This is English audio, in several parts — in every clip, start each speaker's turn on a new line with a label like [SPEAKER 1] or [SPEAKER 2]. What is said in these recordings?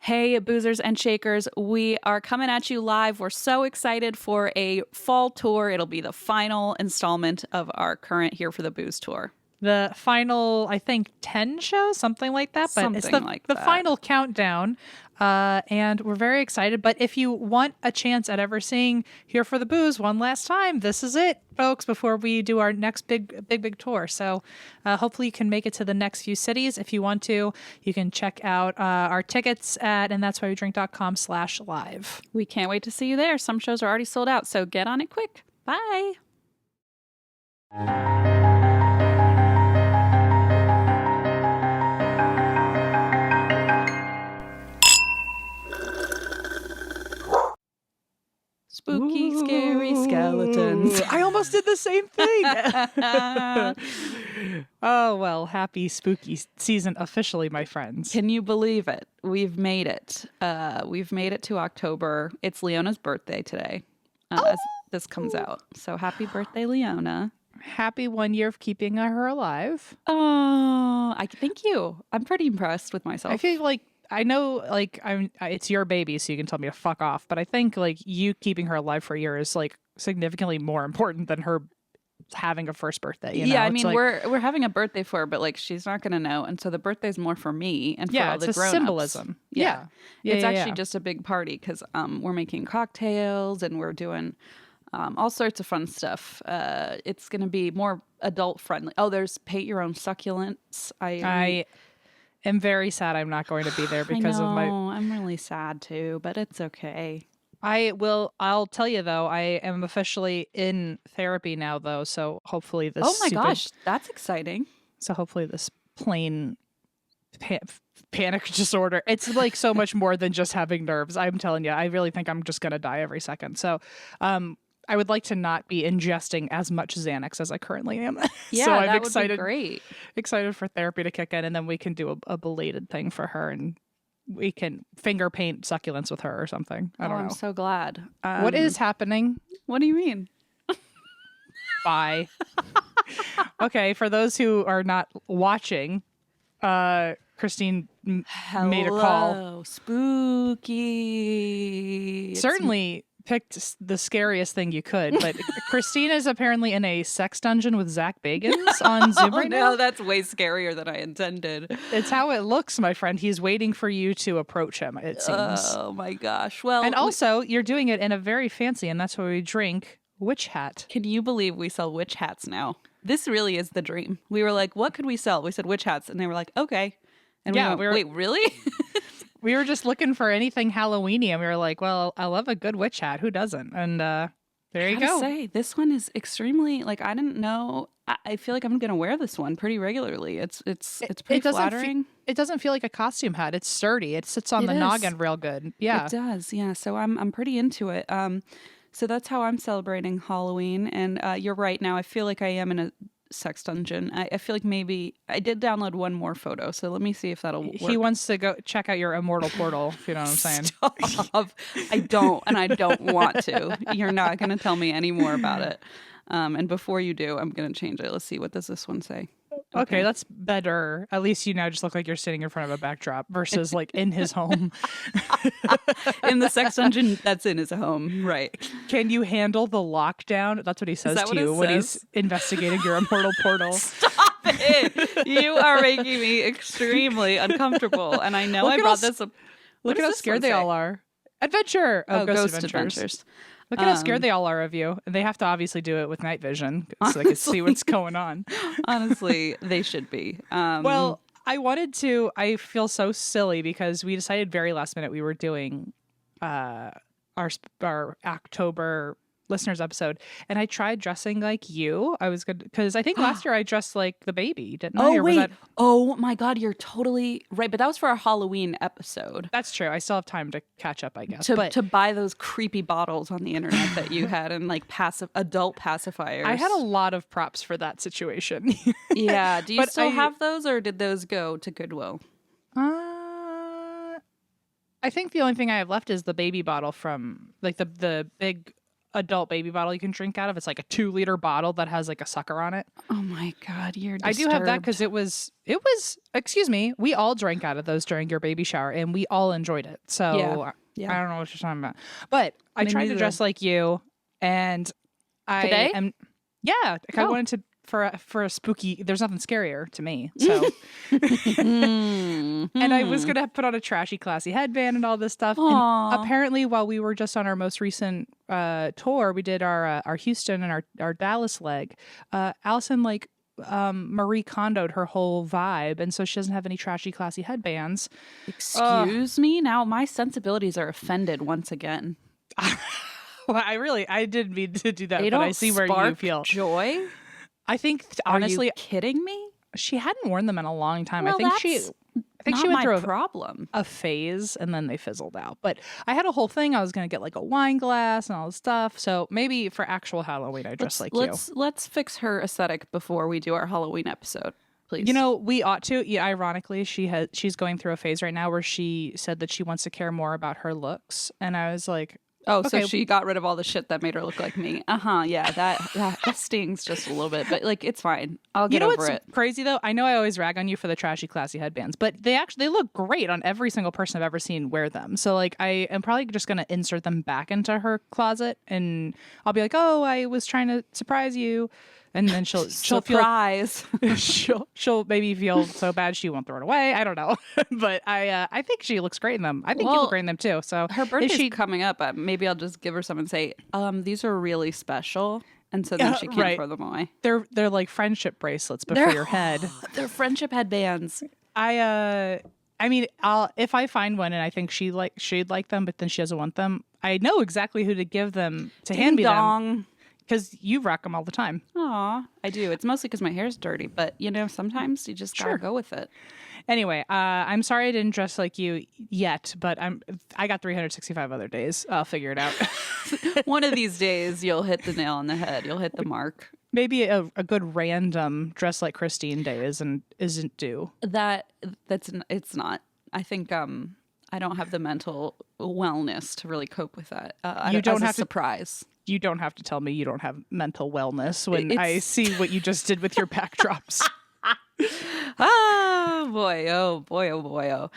[SPEAKER 1] Hey, boozers and shakers, we are coming at you live. We're so excited for a fall tour. It'll be the final installment of our current Here for the Booze tour.
[SPEAKER 2] The final, I think, 10 shows, something like that. But it's the final countdown. And we're very excited. But if you want a chance at ever seeing Here for the Booze one last time, this is it, folks, before we do our next big tour. So hopefully you can make it to the next few cities. If you want to, you can check out our tickets at andthat'swhywedrink.com/live.
[SPEAKER 1] We can't wait to see you there. Some shows are already sold out, so get on it quick. Bye. Spooky, scary skeletons.
[SPEAKER 2] I almost did the same thing. Oh, well, happy spooky season officially, my friends.
[SPEAKER 1] Can you believe it? We've made it. We've made it to October. It's Leona's birthday today as this comes out. So happy birthday, Leona.
[SPEAKER 2] Happy 1 year of keeping her alive.
[SPEAKER 1] Oh, thank you. I'm pretty impressed with myself.
[SPEAKER 2] I feel like I know, like, it's your baby, so you can tell me to fuck off. But I think, like, you keeping her alive for a year is, like, significantly more important than her having a first birthday. You know?
[SPEAKER 1] I mean, like, we're having a birthday for her, but, like, she's not going to know. And so the birthday's more for me and for all the grown-ups. Yeah, it's a
[SPEAKER 2] symbolism. Yeah.
[SPEAKER 1] It's actually just a big party because we're making cocktails and we're doing all sorts of fun stuff. It's going to be more adult-friendly. Oh, there's paint your own succulents.
[SPEAKER 2] I'm very sad I'm not going to be there because of my...
[SPEAKER 1] I'm really sad too, but it's okay.
[SPEAKER 2] I'll tell you though, I am officially in therapy now though, so hopefully this...
[SPEAKER 1] Oh my gosh, that's exciting.
[SPEAKER 2] So hopefully this plain panic disorder, it's like so much more than just having nerves. I'm telling you, I really think I'm just going to die every second. So, I would like to not be ingesting as much Xanax as I currently am.
[SPEAKER 1] Yeah,
[SPEAKER 2] so I'm
[SPEAKER 1] that
[SPEAKER 2] excited,
[SPEAKER 1] would be great.
[SPEAKER 2] Excited for therapy to kick in, and then we can do a belated thing for her, and we can finger paint succulents with her or something. I don't know.
[SPEAKER 1] I'm so glad.
[SPEAKER 2] What is happening?
[SPEAKER 1] What do you mean?
[SPEAKER 2] Bye. Okay, for those who are not watching, Christine made a call.
[SPEAKER 1] Spooky.
[SPEAKER 2] Certainly picked the scariest thing you could, but Christine is apparently in a sex dungeon with Zach Bagans on Zoom right now.
[SPEAKER 1] No, that's way scarier than I intended.
[SPEAKER 2] It's how it looks, my friend. He's waiting for you to approach him, it seems.
[SPEAKER 1] Oh my gosh. Well,
[SPEAKER 2] and also, you're doing it in a very fancy, and that's why we drink, witch hat.
[SPEAKER 1] Can you believe we sell witch hats now? This really is the dream. We were like, what could we sell? We said witch hats, and they were like, okay. And we went, wait, really?
[SPEAKER 2] We were just looking for anything Halloweeny, and we were like, well, I love a good witch hat. Who doesn't? And there you go.
[SPEAKER 1] Say, this one is extremely, like, I didn't know. I feel like I'm going to wear this one pretty regularly. It's pretty flattering.
[SPEAKER 2] It doesn't feel like a costume hat. It's sturdy. It sits on the noggin real good. Yeah.
[SPEAKER 1] It does. Yeah. So I'm pretty into it. So that's how I'm celebrating Halloween. And you're right. Now I feel like I am in a sex dungeon. I feel like maybe I did download one more photo, so let me see if that'll work.
[SPEAKER 2] He wants to go check out your immortal portal, if you know what I'm saying.
[SPEAKER 1] Stop. I don't want to. You're not going to tell me any more about it. And before you do, I'm going to change it. Let's see. What does this one say?
[SPEAKER 2] Okay, that's better. At least you now just look like you're sitting in front of a backdrop versus like in his home.
[SPEAKER 1] In the sex dungeon, that's in his home. Right.
[SPEAKER 2] Can you handle the lockdown? That's what he says to you when he's investigating your immortal portal.
[SPEAKER 1] Stop it. You are making me extremely uncomfortable. And I know I brought this up.
[SPEAKER 2] Look at how scared they all are. Adventure. Oh, Ghost Adventures. Look at how scared they all are of you. And they have to obviously do it with night vision so they can see what's going on.
[SPEAKER 1] Honestly, they should be.
[SPEAKER 2] Well, I feel so silly because we decided very last minute we were doing our October listeners episode, and I tried dressing like you. I was good because I think last year I dressed like the baby, didn't I?
[SPEAKER 1] Wait. Oh my God, you're totally right. But that was for our Halloween episode.
[SPEAKER 2] That's true. I still have time to catch up, I guess.
[SPEAKER 1] To buy those creepy bottles on the internet that you had and like adult pacifiers.
[SPEAKER 2] I had a lot of props for that situation.
[SPEAKER 1] Yeah. Do you still have those, or did those go to Goodwill?
[SPEAKER 2] I think the only thing I have left is the baby bottle from like the big adult baby bottle you can drink out of. It's like a 2-liter bottle that has like a sucker on it.
[SPEAKER 1] Oh my God, you're disturbed.
[SPEAKER 2] I do have that because it was, excuse me, we all drank out of those during your baby shower and we all enjoyed it. So I don't know what you're talking about. But I tried to dress like you and
[SPEAKER 1] Today?
[SPEAKER 2] I wanted to, for a spooky, there's nothing scarier to me. So, and I was going to put on a trashy, classy headband and all this stuff.
[SPEAKER 1] Aww.
[SPEAKER 2] And apparently while we were just on our most recent tour, we did our Houston and our Dallas leg. Allison Marie Kondo'd her whole vibe. And so she doesn't have any trashy, classy headbands.
[SPEAKER 1] Excuse me? Now my sensibilities are offended once again.
[SPEAKER 2] Well, I didn't mean to do that,
[SPEAKER 1] They
[SPEAKER 2] but
[SPEAKER 1] don't
[SPEAKER 2] I see where you feel.
[SPEAKER 1] Joy?
[SPEAKER 2] I think honestly,
[SPEAKER 1] are you kidding me?
[SPEAKER 2] She hadn't worn them in a long time.
[SPEAKER 1] Well,
[SPEAKER 2] I think she went through
[SPEAKER 1] a
[SPEAKER 2] phase and then they fizzled out. But I had a whole thing. I was going to get like a wine glass and all this stuff. So maybe for actual Halloween, I dress like you.
[SPEAKER 1] Let's fix her aesthetic before we do our Halloween episode, please.
[SPEAKER 2] You know, we ought to. Yeah, ironically, she's going through a phase right now where she said that she wants to care more about her looks, and I was like,
[SPEAKER 1] oh, okay. So she got rid of all the shit that made her look like me. Yeah, that stings just a little bit, but like it's fine. I'll get over it. You know what's
[SPEAKER 2] crazy though? I know I always rag on you for the trashy, classy headbands, but they look great on every single person I've ever seen wear them. So like I am probably just gonna insert them back into her closet, and I'll be like, oh, I was trying to surprise you. And then she'll
[SPEAKER 1] surprise.
[SPEAKER 2] She'll maybe feel so bad she won't throw it away. I don't know, but I think she looks great in them. I think you look great in them too. So
[SPEAKER 1] her birthday's coming up. Maybe I'll just give her some and say, these are really special, and so then she can't throw them away.
[SPEAKER 2] They're like friendship bracelets, but for your head.
[SPEAKER 1] They're friendship headbands.
[SPEAKER 2] I mean, if I find one and I think she'd like them, but then she doesn't want them, I know exactly who to give them to hand me them. Because you rock them all the time.
[SPEAKER 1] Aw, I do. It's mostly because my hair's dirty, but you know, sometimes you just gotta go with it.
[SPEAKER 2] Anyway, I'm sorry I didn't dress like you yet, but I got 365 other days. I'll figure it out.
[SPEAKER 1] One of these days, you'll hit the nail on the head. You'll hit the mark.
[SPEAKER 2] Maybe a good random dress like Christine day isn't due.
[SPEAKER 1] It's not. I think I don't have the mental wellness to really cope with that.
[SPEAKER 2] You don't have
[SPEAKER 1] surprise.
[SPEAKER 2] You don't have to tell me you don't have mental wellness when I see what you just did with your backdrops.
[SPEAKER 1] Oh boy, oh boy, oh boy,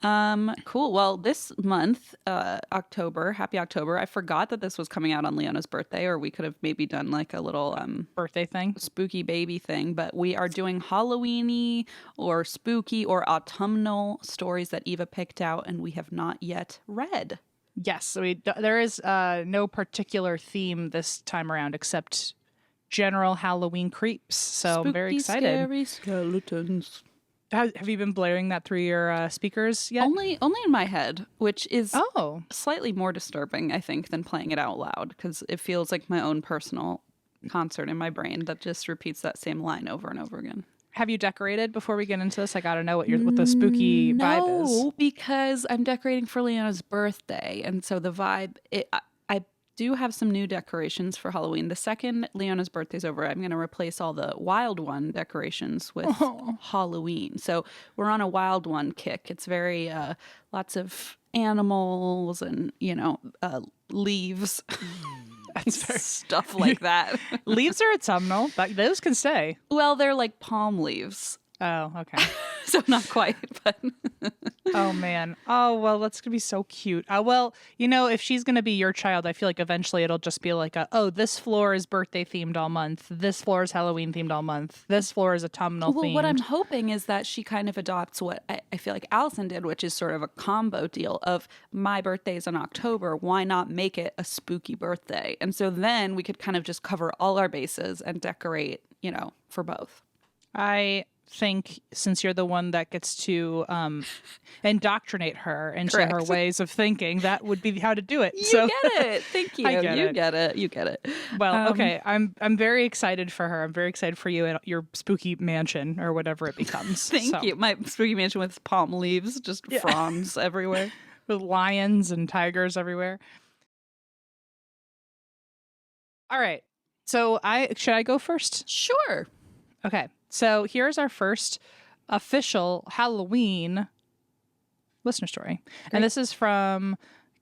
[SPEAKER 1] oh. Cool. Well, this month, October, happy October. I forgot that this was coming out on Leona's birthday, or we could have maybe done like a little
[SPEAKER 2] birthday thing,
[SPEAKER 1] spooky baby thing. But we are doing Halloweeny or spooky or autumnal stories that Eva picked out, and we have not yet read.
[SPEAKER 2] Yes, there is no particular theme this time around except general Halloween creeps. So
[SPEAKER 1] spooky,
[SPEAKER 2] I'm very excited.
[SPEAKER 1] Scary skeletons.
[SPEAKER 2] Have you been blaring that through your speakers yet?
[SPEAKER 1] Only in my head, which is slightly more disturbing, I think, than playing it out loud, because it feels like my own personal concert in my brain that just repeats that same line over and over again.
[SPEAKER 2] Have you decorated before we get into this? I got to know what the spooky vibe is.
[SPEAKER 1] No, because I'm decorating for Leona's birthday. And so the vibe, I do have some new decorations for Halloween. The second Leona's birthday's over, I'm going to replace all the Wild One decorations with Halloween. So we're on a Wild One kick. It's very, lots of animals and, leaves. Stuff like that.
[SPEAKER 2] Leaves are autumnal. Those can stay.
[SPEAKER 1] Well, they're like palm leaves.
[SPEAKER 2] Oh, okay.
[SPEAKER 1] So not quite, but
[SPEAKER 2] oh man. Oh well, that's gonna be so cute. Well, if she's gonna be your child, I feel like eventually it'll just be like this floor is birthday themed all month. This floor is Halloween themed all month. This floor is autumnal themed.
[SPEAKER 1] Well, what I'm hoping is that she kind of adopts what I feel like Allison did, which is sort of a combo deal of my birthday's in October. Why not make it a spooky birthday? And so then we could kind of just cover all our bases and decorate, for both.
[SPEAKER 2] I think since you're the one that gets to indoctrinate her into
[SPEAKER 1] Correct.
[SPEAKER 2] her ways of thinking, that would be how to do it.
[SPEAKER 1] You get it. Thank you. You get it.
[SPEAKER 2] Well, okay. I'm very excited for her. I'm very excited for you and your spooky mansion or whatever it becomes.
[SPEAKER 1] Thank you. My spooky mansion with palm leaves, just fronds everywhere.
[SPEAKER 2] With lions and tigers everywhere. All right. So should I go first?
[SPEAKER 1] Sure.
[SPEAKER 2] Okay. So here's our first official Halloween listener story. Great. And this is from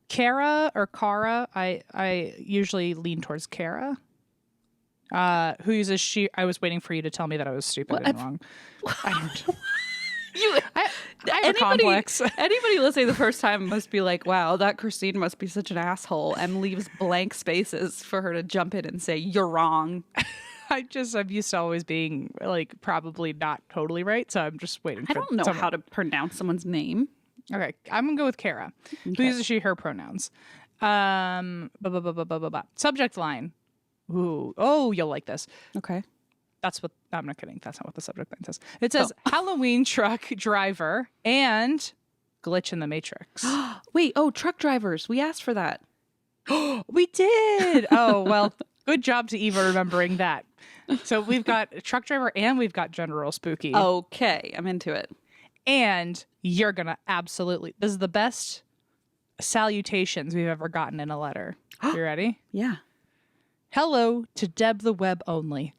[SPEAKER 2] Kara or Kara. I usually lean towards Kara. Who uses she? I was waiting for you to tell me that I was stupid and wrong. I don't know. I have a complex.
[SPEAKER 1] Anybody listening the first time must be like, wow, that Christine must be such an asshole, and leaves blank spaces for her to jump in and say, you're wrong.
[SPEAKER 2] I'm used to always being like probably not totally right, so I'm just waiting for
[SPEAKER 1] I don't know how to pronounce someone's name.
[SPEAKER 2] Okay, I'm gonna go with Kara. Okay. Who uses she, her pronouns. Subject line. Ooh, oh, you'll like this.
[SPEAKER 1] Okay.
[SPEAKER 2] That's what, I'm not kidding. That's not what the subject line says. It says Halloween truck driver and glitch in the Matrix.
[SPEAKER 1] Wait, truck drivers. We asked for that.
[SPEAKER 2] We did. Oh, well, good job to Eva remembering that. So we've got a truck driver and we've got General Spooky.
[SPEAKER 1] Okay, I'm into it.
[SPEAKER 2] And you're going to absolutely, this is the best salutations we've ever gotten in a letter. You ready?
[SPEAKER 1] Yeah.
[SPEAKER 2] Hello to Deb the Web only.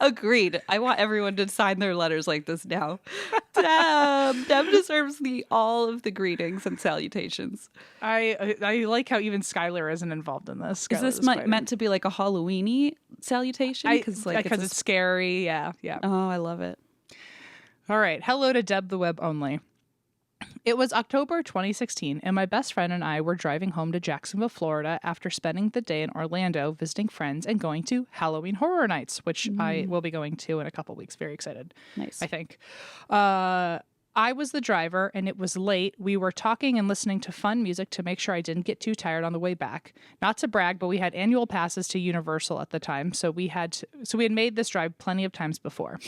[SPEAKER 1] Agreed. I want everyone to sign their letters like this now. Deb deserves all of the greetings and salutations.
[SPEAKER 2] I like how even Skylar isn't involved in this.
[SPEAKER 1] Is this meant to be like a Halloween-y salutation?
[SPEAKER 2] Because it's scary. Yeah.
[SPEAKER 1] Oh, I love it.
[SPEAKER 2] All right. Hello to Deb the Web only. It was October 2016, and my best friend and I were driving home to Jacksonville, Florida, after spending the day in Orlando visiting friends and going to Halloween Horror Nights, which I will be going to in a couple weeks. Very excited.
[SPEAKER 1] Nice.
[SPEAKER 2] I think. I was the driver, and it was late. We were talking and listening to fun music to make sure I didn't get too tired on the way back. Not to brag, but we had annual passes to Universal at the time, so we had made this drive plenty of times before.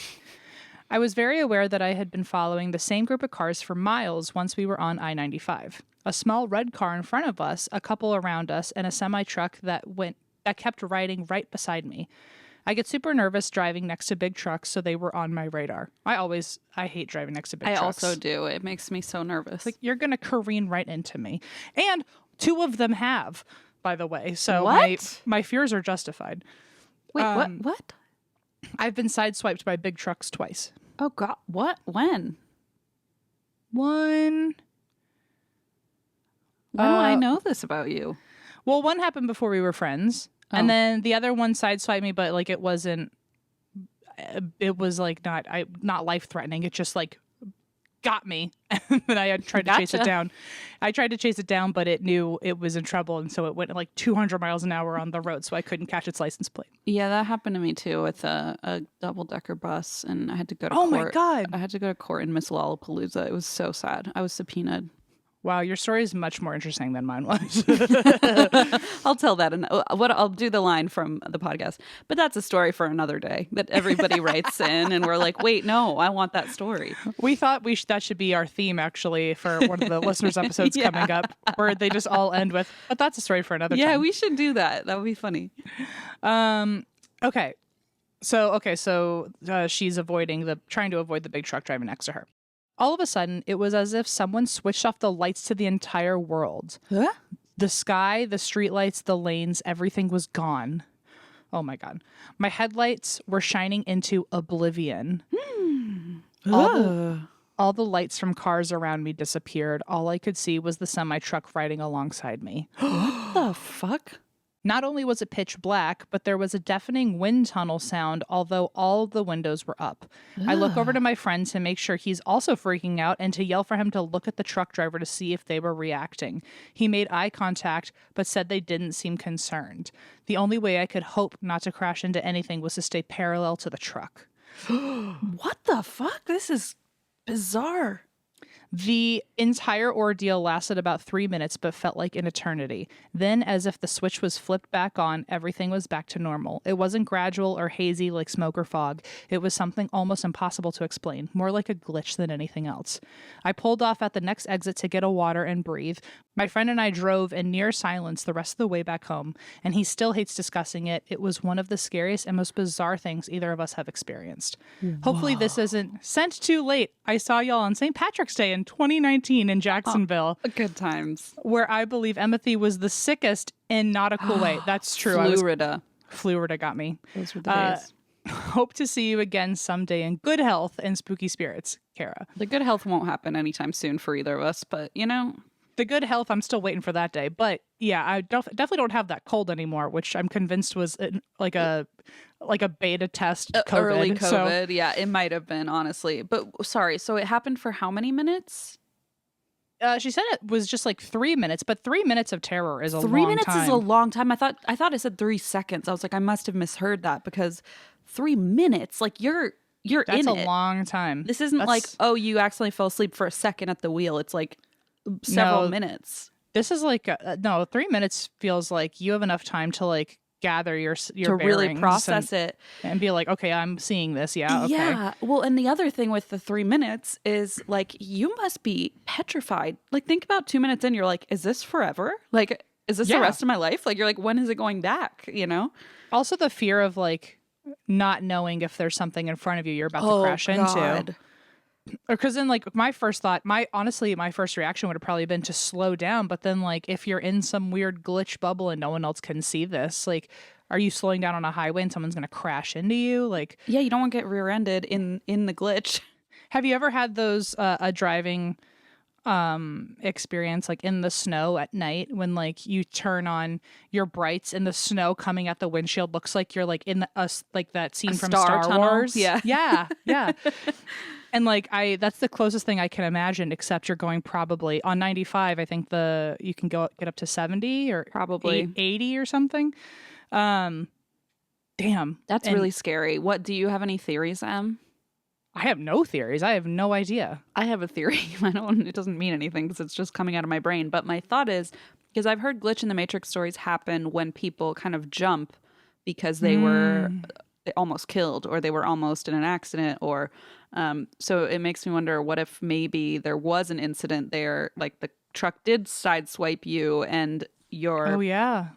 [SPEAKER 2] I was very aware that I had been following the same group of cars for miles once we were on I-95. A small red car in front of us, a couple around us, and a semi-truck that kept riding right beside me. I get super nervous driving next to big trucks, so they were on my radar. I hate driving next to big trucks.
[SPEAKER 1] I also do. It makes me so nervous.
[SPEAKER 2] Like, you're going to careen right into me. And 2 of them have, by the way. So my fears are justified.
[SPEAKER 1] Wait, what?
[SPEAKER 2] I've been sideswiped by big trucks twice.
[SPEAKER 1] Oh, God. What? When?
[SPEAKER 2] One.
[SPEAKER 1] When do I know this about you?
[SPEAKER 2] Well, one happened before we were friends. Oh. And then the other one sideswiped me, but like it was like not life-threatening. It just like got me. And then I tried to chase it down. I tried to chase it down, but it knew it was in trouble. And so it went like 200 miles an hour on the road. So I couldn't catch its license plate.
[SPEAKER 1] Yeah, that happened to me too with a double-decker bus. And I had to go to court.
[SPEAKER 2] Oh my God.
[SPEAKER 1] I had to go to court in Miss Lollapalooza. It was so sad. I was subpoenaed.
[SPEAKER 2] Wow, your story is much more interesting than mine was.
[SPEAKER 1] I'll tell that, and I'll do the line from the podcast. But that's a story for another day that everybody writes in, and we're like, wait, no, I want that story.
[SPEAKER 2] We thought that should be our theme, actually, for one of the listeners' episodes coming up, where they just all end with, but that's a story for another time.
[SPEAKER 1] Yeah, we should do that. That would be funny.
[SPEAKER 2] Okay. So she's trying to avoid the big truck driving next to her. All of a sudden, it was as if someone switched off the lights to the entire world.
[SPEAKER 1] Huh?
[SPEAKER 2] The sky, the streetlights, the lanes, everything was gone. Oh my God. My headlights were shining into oblivion. All the lights from cars around me disappeared. All I could see was the semi-truck riding alongside me.
[SPEAKER 1] What the fuck?
[SPEAKER 2] Not only was it pitch black, but there was a deafening wind tunnel sound, although all the windows were up. I look over to my friend to make sure he's also freaking out and to yell for him to look at the truck driver to see if they were reacting. He made eye contact, but said they didn't seem concerned. The only way I could hope not to crash into anything was to stay parallel to the truck.
[SPEAKER 1] What the fuck? This is bizarre.
[SPEAKER 2] The entire ordeal lasted about 3 minutes, but felt like an eternity. Then, as if the switch was flipped back on, everything was back to normal. It wasn't gradual or hazy like smoke or fog. It was something almost impossible to explain, more like a glitch than anything else. I pulled off at the next exit to get a water and breathe. My friend and I drove in near silence the rest of the way back home, and he still hates discussing it. It was one of the scariest and most bizarre things either of us have experienced. Whoa. Hopefully this isn't sent too late. I saw y'all on St. Patrick's Day in 2019 in Jacksonville.
[SPEAKER 1] Good times.
[SPEAKER 2] Where I believe Emmethy was the sickest in not a cool way. That's true. Florida got me.
[SPEAKER 1] Those were the days.
[SPEAKER 2] Hope to see you again someday in good health and spooky spirits, Kara.
[SPEAKER 1] The good health won't happen anytime soon for either of us, but
[SPEAKER 2] the good health, I'm still waiting for that day. But yeah, I definitely don't have that cold anymore, which I'm convinced was like a beta test COVID.
[SPEAKER 1] Early COVID. So, yeah, it might have been, honestly. But sorry, so it happened for how many minutes?
[SPEAKER 2] She said it was just like 3 minutes, but 3 minutes of terror is a long time.
[SPEAKER 1] 3 minutes is a long time. I thought I said 3 seconds. I was like, I must have misheard that, because 3 minutes, like you're in it.
[SPEAKER 2] That's a long time.
[SPEAKER 1] This isn't like, oh, you accidentally fell asleep for a second at the wheel. It's like several minutes.
[SPEAKER 2] This is like no, 3 minutes feels like you have enough time to like gather your to
[SPEAKER 1] really process it
[SPEAKER 2] and be like, okay, I'm seeing this. Yeah. Okay.
[SPEAKER 1] Yeah. Well, and the other thing with the 3 minutes is like, you must be petrified. Like, think about 2 minutes in, you're like, is this forever? Like, is this the rest of my life? Like, you're like, when is it going back? You know? Also the fear of like not knowing if there's something in front of you you're about to crash into. Because then, like, my first reaction would have probably been to slow down. But then, like, if you're in some weird glitch bubble and no one else can see this, like, are you slowing down on a highway and someone's going to crash into you? Like, yeah, you don't want to get rear-ended in the glitch.
[SPEAKER 2] Have you ever had those a driving experience, like in the snow at night, when like you turn on your brights and the snow coming at the windshield looks like you're like in like that scene from Star Wars? Yeah. And like that's the closest thing I can imagine, except you're going probably on 95. I think you can get up to 70 or
[SPEAKER 1] probably
[SPEAKER 2] 80 or something. Damn,
[SPEAKER 1] that's really scary. What do you have any theories, Em?
[SPEAKER 2] I have no theories. I have no idea.
[SPEAKER 1] I have a theory. It doesn't mean anything because it's just coming out of my brain. But my thought is, because I've heard glitch in the Matrix stories happen when people kind of jump because they were almost killed or they were almost in an accident, or so it makes me wonder, what if maybe there was an incident there, like the truck did sideswipe you and your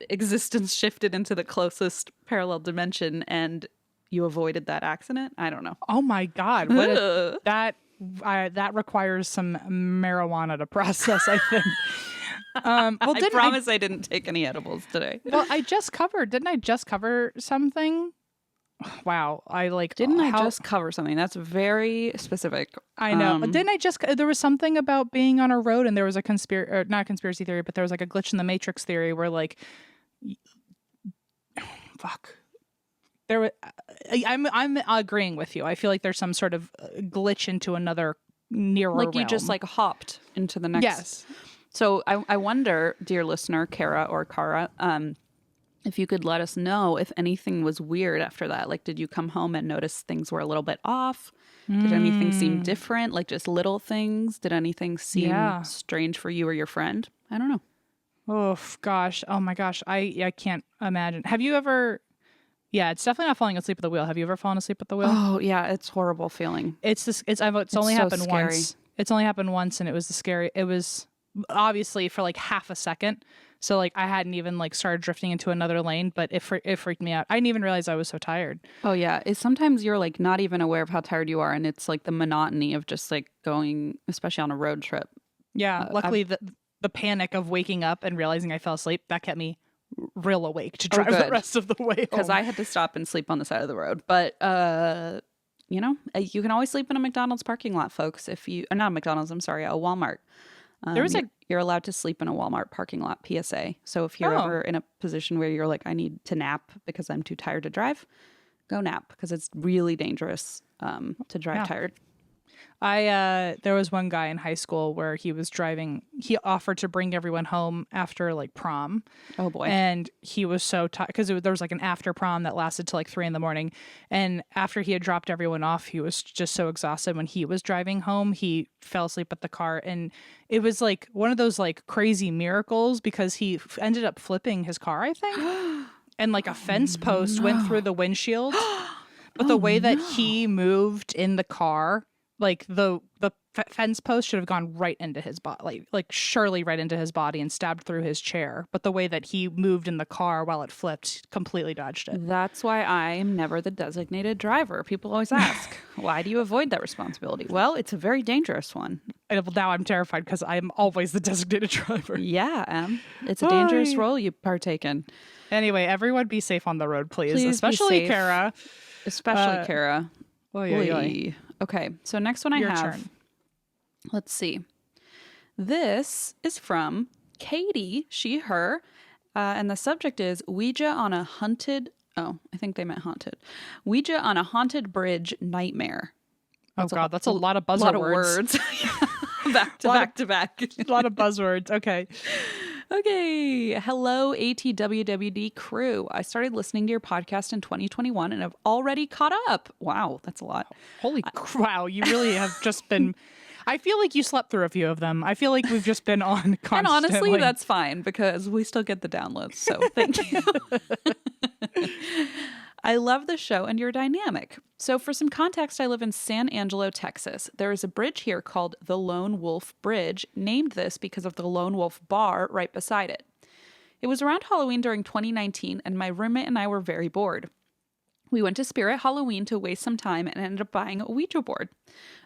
[SPEAKER 1] existence shifted into the closest parallel dimension and you avoided that accident? I don't know.
[SPEAKER 2] Oh my God. That requires some marijuana to process, I think.
[SPEAKER 1] I promise I didn't take any edibles today.
[SPEAKER 2] Well, didn't I just cover something? Wow. I
[SPEAKER 1] just cover something? That's very specific.
[SPEAKER 2] I know. There was something about being on a road and there was a not a conspiracy theory, but there was like a glitch in the Matrix theory where like, fuck. I'm agreeing with you. I feel like there's some sort of glitch into another nearer realm.
[SPEAKER 1] You just like hopped into the next.
[SPEAKER 2] Yes.
[SPEAKER 1] So I wonder, dear listener, Kara or Kara, if you could let us know if anything was weird after that. Like, did you come home and notice things were a little bit off? Did anything seem different? Like just little things? Did anything seem strange for you or your friend? I don't know.
[SPEAKER 2] Oh gosh. Oh my gosh. I can't imagine. Have you ever? Yeah, it's definitely not falling asleep at the wheel. Have you ever fallen asleep at the wheel?
[SPEAKER 1] Oh yeah, it's a horrible feeling.
[SPEAKER 2] It's only happened once. It's only happened once, and it was It was obviously for like half a second. So like I hadn't even like started drifting into another lane, but it freaked me out. I didn't even realize I was so tired.
[SPEAKER 1] Oh yeah, sometimes you're like not even aware of how tired you are, and it's like the monotony of just like going, especially on a road trip.
[SPEAKER 2] Yeah, luckily the panic of waking up and realizing I fell asleep, that kept me real awake to drive the rest of the way home.
[SPEAKER 1] Because I had to stop and sleep on the side of the road. But you can always sleep in a McDonald's parking lot, folks. Not a McDonald's, I'm sorry, a Walmart. You're allowed to sleep in a Walmart parking lot, PSA. So if you're ever in a position where you're like, I need to nap because I'm too tired to drive, go nap, because it's really dangerous to drive tired.
[SPEAKER 2] There was one guy in high school where he was driving. He offered to bring everyone home after like prom.
[SPEAKER 1] Oh boy!
[SPEAKER 2] And he was so tired because there was like an after prom that lasted till like 3 a.m. And after he had dropped everyone off, he was just so exhausted. When he was driving home, he fell asleep at the car, and it was like one of those like crazy miracles because he ended up flipping his car, I think, and like a fence post went through the windshield. But the way that he moved in the car, like the fence post should have gone right into his body, like surely right into his body and stabbed through his chair. But the way that he moved in the car while it flipped completely dodged it.
[SPEAKER 1] That's why I'm never the designated driver. People always ask, why do you avoid that responsibility? Well, it's a very dangerous one.
[SPEAKER 2] Now I'm terrified because I'm always the designated driver.
[SPEAKER 1] Yeah, it's a dangerous role you partake in.
[SPEAKER 2] Anyway, everyone be safe on the road, please especially Kara.
[SPEAKER 1] Especially Kara.
[SPEAKER 2] Oy.
[SPEAKER 1] Okay, so next one I have.
[SPEAKER 2] Turn.
[SPEAKER 1] Let's see. This is from Katie, she, her, and the subject is Ouija on a haunted. Oh, I think they meant haunted. Ouija on a haunted bridge nightmare.
[SPEAKER 2] That's a lot of buzzwords.
[SPEAKER 1] Back to back.
[SPEAKER 2] A lot of buzzwords. Okay.
[SPEAKER 1] Okay. Hello, ATWWD crew. I started listening to your podcast in 2021 and have already caught up. Wow, that's a lot.
[SPEAKER 2] Holy wow. You really have just been... I feel like you slept through a few of them. I feel like we've just been on constantly.
[SPEAKER 1] And honestly, that's fine because we still get the downloads. So thank you. I love the show and your dynamic. So for some context, I live in San Angelo, Texas. There is a bridge here called the Lone Wolf Bridge, named this because of the Lone Wolf bar right beside it. It was around Halloween during 2019, and my roommate and I were very bored. We went to Spirit Halloween to waste some time and ended up buying a Ouija board.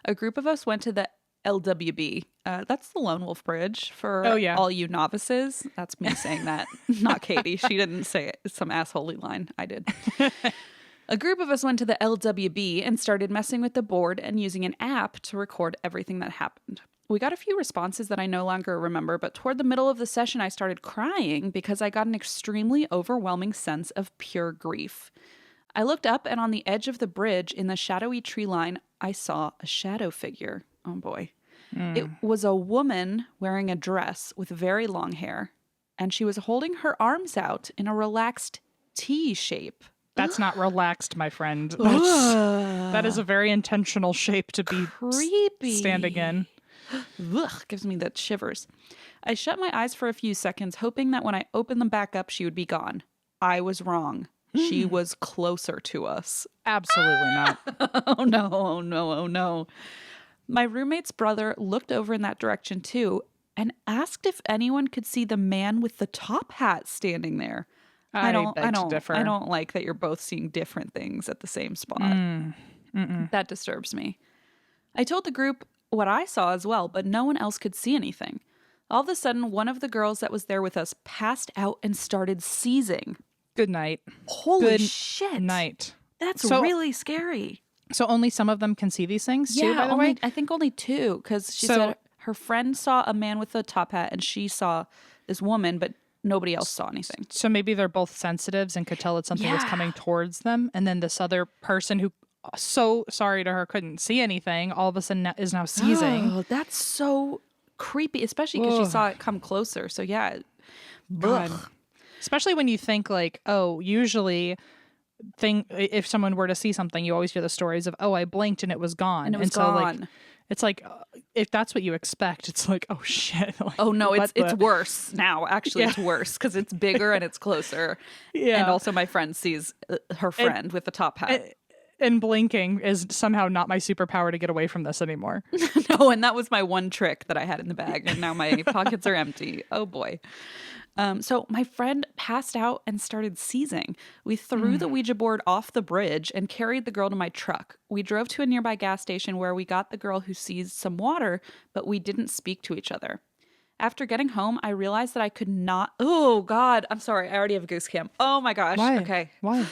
[SPEAKER 1] A group of us went to the LWB. That's the Lone Wolf Bridge for all you novices. That's me saying that, not Katie. She didn't say it. It's some assholey line. I did. A group of us went to the LWB and started messing with the board and using an app to record everything that happened. We got a few responses that I no longer remember, but toward the middle of the session, I started crying because I got an extremely overwhelming sense of pure grief. I looked up, and on the edge of the bridge in the shadowy tree line, I saw a shadow figure. Oh boy. It was a woman wearing a dress with very long hair, and she was holding her arms out in a relaxed T shape.
[SPEAKER 2] That's not relaxed, my friend. That is a very intentional shape to be
[SPEAKER 1] creepy
[SPEAKER 2] standing in.
[SPEAKER 1] Ugh, gives me the shivers. I shut my eyes for a few seconds, hoping that when I opened them back up, she would be gone. I was wrong. She was closer to us.
[SPEAKER 2] Absolutely not.
[SPEAKER 1] Oh no, oh no, oh no. My roommate's brother looked over in that direction too and asked if anyone could see the man with the top hat standing there. I don't like that you're both seeing different things at the same spot. That disturbs me. I told the group what I saw as well, but no one else could see anything. All of a sudden, one of the girls that was there with us passed out and started seizing.
[SPEAKER 2] Good night.
[SPEAKER 1] Holy shit.
[SPEAKER 2] Night.
[SPEAKER 1] That's really scary.
[SPEAKER 2] So only some of them can see these things too, by the way?
[SPEAKER 1] I think only two, because she said her friend saw a man with a top hat and she saw this woman, but nobody else saw anything.
[SPEAKER 2] So maybe they're both sensitives and could tell that something was coming towards them. And then this other person who, so sorry to her, couldn't see anything, all of a sudden is now seizing.
[SPEAKER 1] Oh, that's so creepy, especially because she saw it come closer. So yeah.
[SPEAKER 2] God. Especially when you think like, oh, usually if someone were to see something, you always hear the stories of, oh, I blinked and it was gone.
[SPEAKER 1] And it was gone.
[SPEAKER 2] So like, it's like, if that's what you expect, it's like, oh shit. Like,
[SPEAKER 1] oh no, it's worse now. Actually, it's worse because it's bigger and it's closer. Yeah. And also my friend sees her friend with the top hat.
[SPEAKER 2] And blinking is somehow not my superpower to get away from this anymore.
[SPEAKER 1] No, and that was my one trick that I had in the bag, and now my pockets are empty. Oh boy. So my friend passed out and started seizing. We threw the Ouija board off the bridge and carried the girl to my truck. We drove to a nearby gas station where we got the girl who seized some water, but we didn't speak to each other. After getting home, I realized that I could not... Oh, God. I'm sorry. I already have a goose cam. Oh, my gosh.
[SPEAKER 2] Why?
[SPEAKER 1] Okay.
[SPEAKER 2] Why?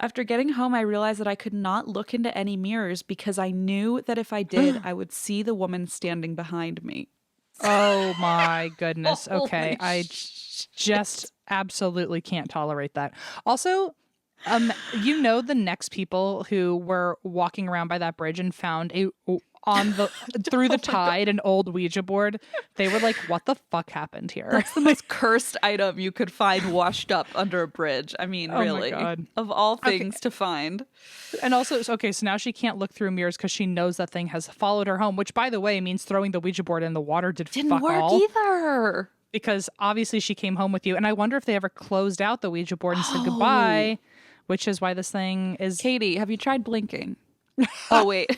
[SPEAKER 1] After getting home, I realized that I could not look into any mirrors because I knew that if I did, I would see the woman standing behind me.
[SPEAKER 2] Oh my goodness. Okay. I just absolutely can't tolerate that. Also, the next people who were walking around by that bridge and found through the tide an old Ouija board, they were like, what the fuck happened here?
[SPEAKER 1] That's the most cursed item you could find washed up under a bridge. I mean, really,
[SPEAKER 2] my God.
[SPEAKER 1] Of all things to find.
[SPEAKER 2] And also, so now she can't look through mirrors because she knows that thing has followed her home, which, by the way, means throwing the Ouija board in the water didn't
[SPEAKER 1] work either.
[SPEAKER 2] Because obviously she came home with you. And I wonder if they ever closed out the Ouija board and said goodbye, which is why this thing is...
[SPEAKER 1] Katie, have you tried blinking? Oh, wait,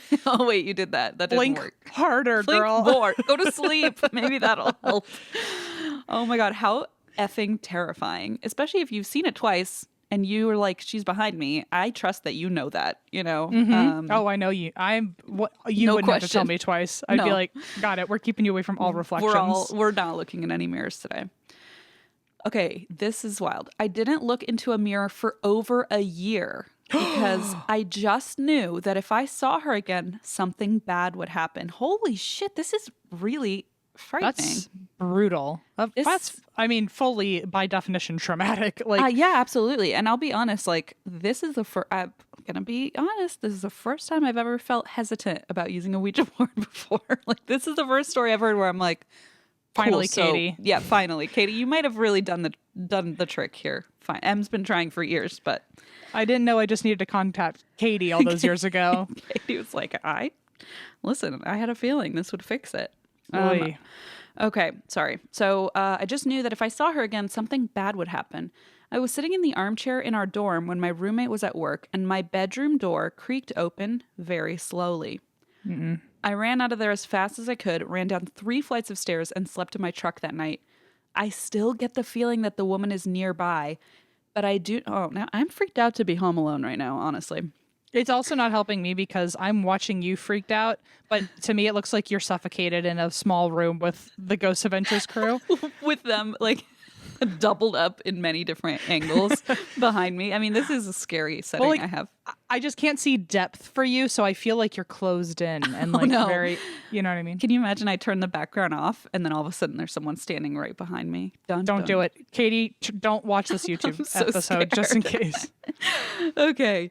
[SPEAKER 1] you did that. That didn't work.
[SPEAKER 2] Harder,
[SPEAKER 1] Blink
[SPEAKER 2] girl.
[SPEAKER 1] more. Go to sleep. Maybe that'll help. Oh my God, how effing terrifying. Especially if you've seen it twice and you were like, she's behind me. I trust that you know that, you know?
[SPEAKER 2] Mm-hmm. I know you. You wouldn't have to tell me twice. I'd be like, got it. We're keeping you away from all reflections.
[SPEAKER 1] We're not looking in any mirrors today. Okay, this is wild. I didn't look into a mirror for over a year because I just knew that if I saw her again, something bad would happen. Holy shit, this is really frightening.
[SPEAKER 2] That's brutal. That's, I mean, fully by definition traumatic. Like,
[SPEAKER 1] yeah, absolutely. And I'll be honest, like this is the first. I'm gonna be honest. This is the first time I've ever felt hesitant about using a Ouija board before. Like, this is the first story I've heard where I'm like,
[SPEAKER 2] finally,
[SPEAKER 1] cool.
[SPEAKER 2] Katie.
[SPEAKER 1] So, yeah, finally, Katie. You might have really done the trick here. Fine. Em's been trying for years, but
[SPEAKER 2] I didn't know I just needed to contact Katie all those years ago.
[SPEAKER 1] Katie was like, listen, I had a feeling this would fix it. Okay, sorry. So I just knew that if I saw her again, something bad would happen. I was sitting in the armchair in our dorm when my roommate was at work, and my bedroom door creaked open very slowly.
[SPEAKER 2] Mm-mm.
[SPEAKER 1] I ran out of there as fast as I could, ran down 3 flights of stairs, and slept in my truck that night. I still get the feeling that the woman is nearby, but I do... Oh, now I'm freaked out to be home alone right now, honestly.
[SPEAKER 2] It's also not helping me because I'm watching you freaked out, but to me it looks like you're suffocated in a small room with the Ghost Adventures crew.
[SPEAKER 1] With them, like, doubled up in many different angles behind me. I mean, this is a scary setting I have.
[SPEAKER 2] I just can't see depth for you, so I feel like you're closed in and very, you know what I mean?
[SPEAKER 1] Can you imagine I turn the background off and then all of a sudden there's someone standing right behind me?
[SPEAKER 2] Don't do it. Katie, don't watch this YouTube episode
[SPEAKER 1] scared.
[SPEAKER 2] Just in case.
[SPEAKER 1] Okay.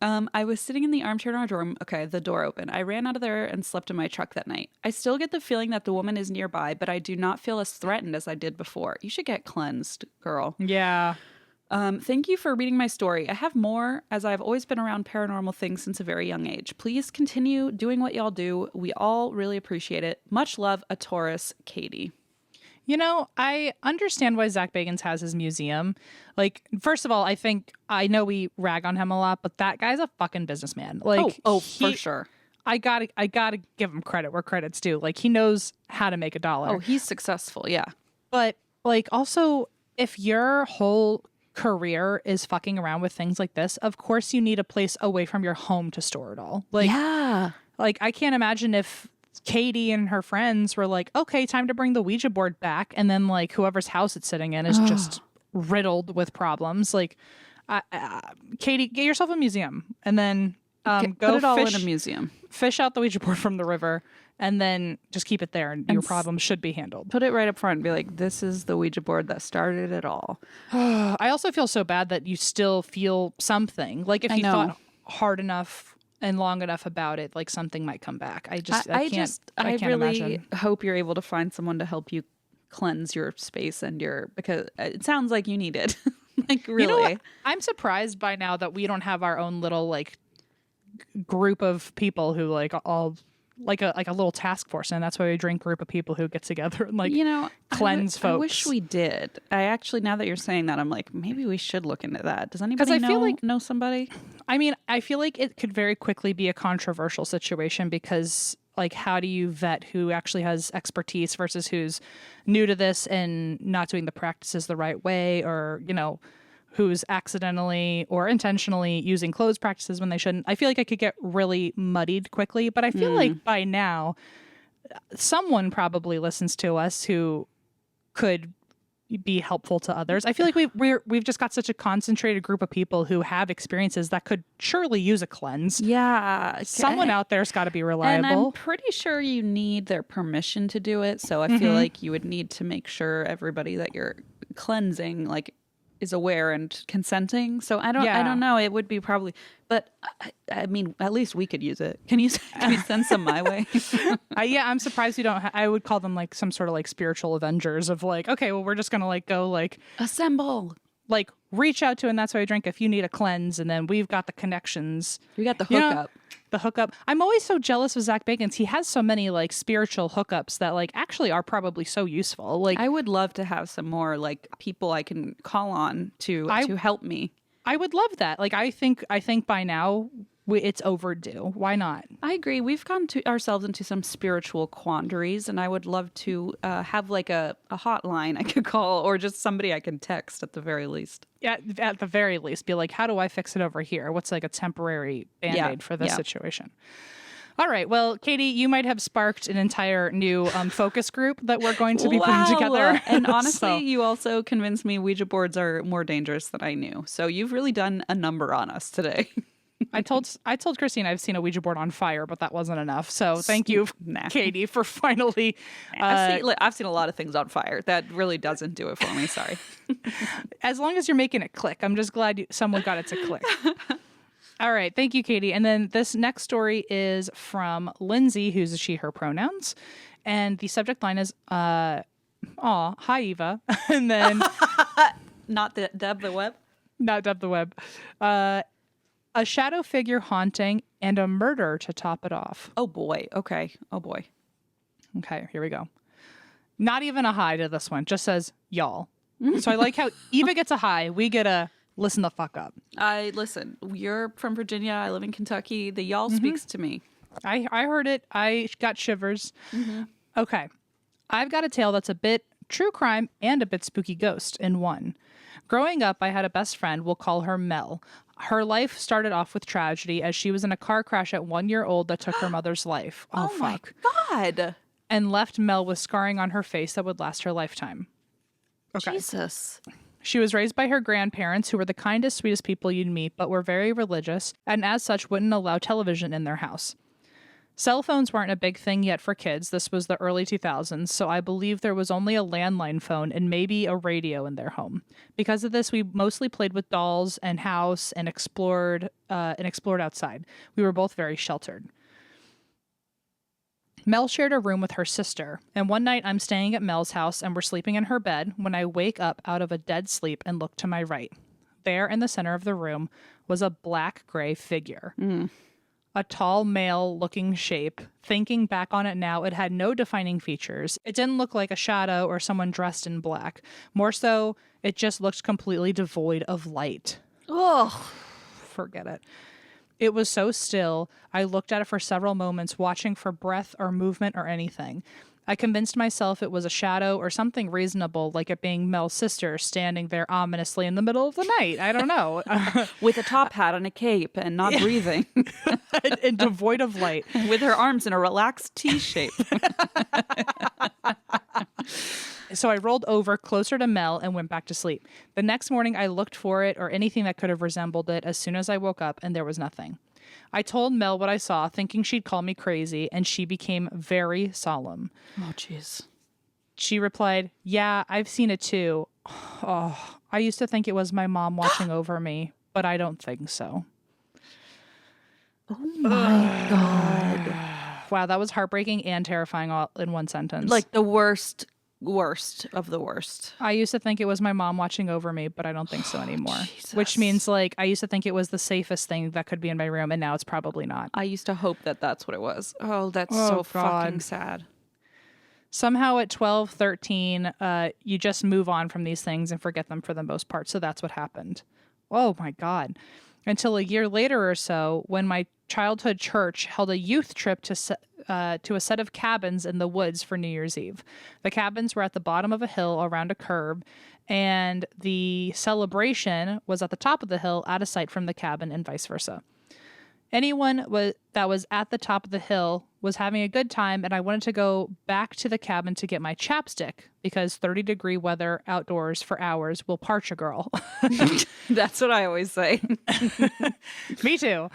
[SPEAKER 1] I was sitting in the armchair in our dorm. Okay, the door opened. I ran out of there and slept in my truck that night. I still get the feeling that the woman is nearby, but I do not feel as threatened as I did before. You should get cleansed, girl.
[SPEAKER 2] Yeah.
[SPEAKER 1] Thank you for reading my story. I have more, as I've always been around paranormal things since a very young age. Please continue doing what y'all do. We all really appreciate it. Much love, a Taurus, Katie.
[SPEAKER 2] You know, I understand why Zach Bagans has his museum. Like, first of all, I know we rag on him a lot, but that guy's a fucking businessman. Like,
[SPEAKER 1] for sure.
[SPEAKER 2] I gotta give him credit where credit's due. Like, he knows how to make a dollar.
[SPEAKER 1] Oh, he's successful, yeah.
[SPEAKER 2] But like, also, if your whole career is fucking around with things like this, of course you need a place away from your home to store it all. Like,
[SPEAKER 1] yeah.
[SPEAKER 2] Like, I can't imagine if Katie and her friends were like, okay, time to bring the Ouija board back, and then like whoever's house it's sitting in is just riddled with problems. Like, Katie, get yourself a museum, and then go
[SPEAKER 1] put it all in a museum.
[SPEAKER 2] Fish out the Ouija board from the river, and then just keep it there, and your problems should be handled.
[SPEAKER 1] Put it right up front and be like, this is the Ouija board that started it all.
[SPEAKER 2] I also feel so bad that you still feel something. Like, if you thought hard enough and long enough about it, like, something might come back. I can't
[SPEAKER 1] really
[SPEAKER 2] imagine.
[SPEAKER 1] Hope you're able to find someone to help you cleanse your space because it sounds like you need it. Like, really.
[SPEAKER 2] You know what? I'm surprised by now that we don't have our own little like group of people who like all like a little task force, and that's why we drink group of people who get together and like, cleanse folks.
[SPEAKER 1] I wish we did. I actually, now that you're saying that, I'm like, maybe we should look into that. Does anybody know somebody?
[SPEAKER 2] I mean, I feel like it could very quickly be a controversial situation because, like, how do you vet who actually has expertise versus who's new to this and not doing the practices the right way, or, who's accidentally or intentionally using closed practices when they shouldn't. I feel like I could get really muddied quickly, but I feel like by now someone probably listens to us who could be helpful to others. I feel like we've just got such a concentrated group of people who have experiences that could surely use a cleanse.
[SPEAKER 1] Yeah.
[SPEAKER 2] Someone out there's got to be reliable.
[SPEAKER 1] And I'm pretty sure you need their permission to do it. So I feel like you would need to make sure everybody that you're cleansing, like, is aware and consenting. So I don't know. It would be probably, but I mean, at least we could use it. Can you send some my way?
[SPEAKER 2] I'm surprised you don't. I would call them like some sort of like spiritual Avengers of like, okay, well, we're just going to like go like
[SPEAKER 1] assemble,
[SPEAKER 2] like reach out to, and that's why I drink if you need a cleanse. And then we've got the connections.
[SPEAKER 1] We got the hookup.
[SPEAKER 2] The hookup. I'm always so jealous of Zach Bagans. He has so many like spiritual hookups that like actually are probably so useful. Like,
[SPEAKER 1] I would love to have some more like people I can call on to help me.
[SPEAKER 2] I would love that. Like, I think by now it's overdue. Why not?
[SPEAKER 1] I agree. We've gotten ourselves into some spiritual quandaries, and I would love to have like a hotline I could call, or just somebody I can text at the very least.
[SPEAKER 2] Yeah, at the very least, be like, how do I fix it over here? What's like a temporary Band-Aid for this situation? All right. Well, Katie, you might have sparked an entire new focus group that we're going to be putting together.
[SPEAKER 1] And honestly, you also convinced me Ouija boards are more dangerous than I knew. So you've really done a number on us today.
[SPEAKER 2] I told Christine I've seen a Ouija board on fire, but that wasn't enough. So thank you, Katie, for finally.
[SPEAKER 1] I've seen a lot of things on fire. That really doesn't do it for me. Sorry.
[SPEAKER 2] As long as you're making it click, I'm just glad someone got it to click. All right. Thank you, Katie. And then this next story is from Lindsay, who's a she, her pronouns. And the subject line is, hi, Eva. And then...
[SPEAKER 1] Not Deb the Web?
[SPEAKER 2] Not Deb the Web. A shadow figure haunting and a murder to top it off.
[SPEAKER 1] Oh, boy. Okay. Oh, boy.
[SPEAKER 2] Okay, here we go. Not even a hi to this one. Just says, y'all. So I like how Eva gets a hi. We get a... Listen the fuck up.
[SPEAKER 1] Listen, you're from Virginia. I live in Kentucky. The y'all speaks to me.
[SPEAKER 2] I heard it. I got shivers. Mm-hmm. Okay. I've got a tale that's a bit true crime and a bit spooky ghost in one. Growing up, I had a best friend. We'll call her Mel. Her life started off with tragedy as she was in a car crash at 1 year old that took her mother's life.
[SPEAKER 1] Oh fuck. My God.
[SPEAKER 2] And left Mel with scarring on her face that would last her lifetime. Okay.
[SPEAKER 1] Jesus.
[SPEAKER 2] She was raised by her grandparents, who were the kindest, sweetest people you'd meet, but were very religious, and as such wouldn't allow television in their house. Cell phones weren't a big thing yet for kids. This was the early 2000s, so I believe there was only a landline phone and maybe a radio in their home. Because of this, we mostly played with dolls and house and explored outside. We were both very sheltered. Mel shared a room with her sister, and one night I'm staying at Mel's house and we're sleeping in her bed when I wake up out of a dead sleep and look to my right. There in the center of the room was a black-gray figure. A tall male-looking shape. Thinking back on it now, it had no defining features. It didn't look like a shadow or someone dressed in black. More so, it just looked completely devoid of light.
[SPEAKER 1] Ugh.
[SPEAKER 2] Forget it. It was so still, I looked at it for several moments, watching for breath or movement or anything. I convinced myself it was a shadow or something reasonable, like it being Mel's sister standing there ominously in the middle of the night. I don't know.
[SPEAKER 1] With a top hat and a cape and not breathing.
[SPEAKER 2] And devoid of light.
[SPEAKER 1] With her arms in a relaxed T shape.
[SPEAKER 2] So I rolled over closer to Mel and went back to sleep. The next morning, I looked for it or anything that could have resembled it as soon as I woke up, and there was nothing. I told Mel what I saw, thinking she'd call me crazy, and she became very solemn.
[SPEAKER 1] Oh, jeez.
[SPEAKER 2] She replied, yeah, I've seen it too. Oh, I used to think it was my mom watching over me, but I don't think so.
[SPEAKER 1] Oh, my God.
[SPEAKER 2] Wow, that was heartbreaking and terrifying all in one sentence.
[SPEAKER 1] Like the worst of the worst.
[SPEAKER 2] I used to think it was my mom watching over me, but I don't think so anymore.
[SPEAKER 1] Jesus.
[SPEAKER 2] Which means, like, I used to think it was the safest thing that could be in my room, and now it's probably not.
[SPEAKER 1] I used to hope that that's what it was. Oh, that's so fucking sad.
[SPEAKER 2] Somehow at 12, 13, you just move on from these things and forget them for the most part. So that's what happened. Oh, my God. Until a year later or so, when my childhood church held a youth trip to a set of cabins in the woods for New Year's Eve. The cabins were at the bottom of a hill around a curb, and the celebration was at the top of the hill out of sight from the cabin and vice versa. Anyone that was at the top of the hill was having a good time, and I wanted to go back to the cabin to get my chapstick because 30-degree weather outdoors for hours will parch a girl.
[SPEAKER 1] That's what I always say.
[SPEAKER 2] Me too.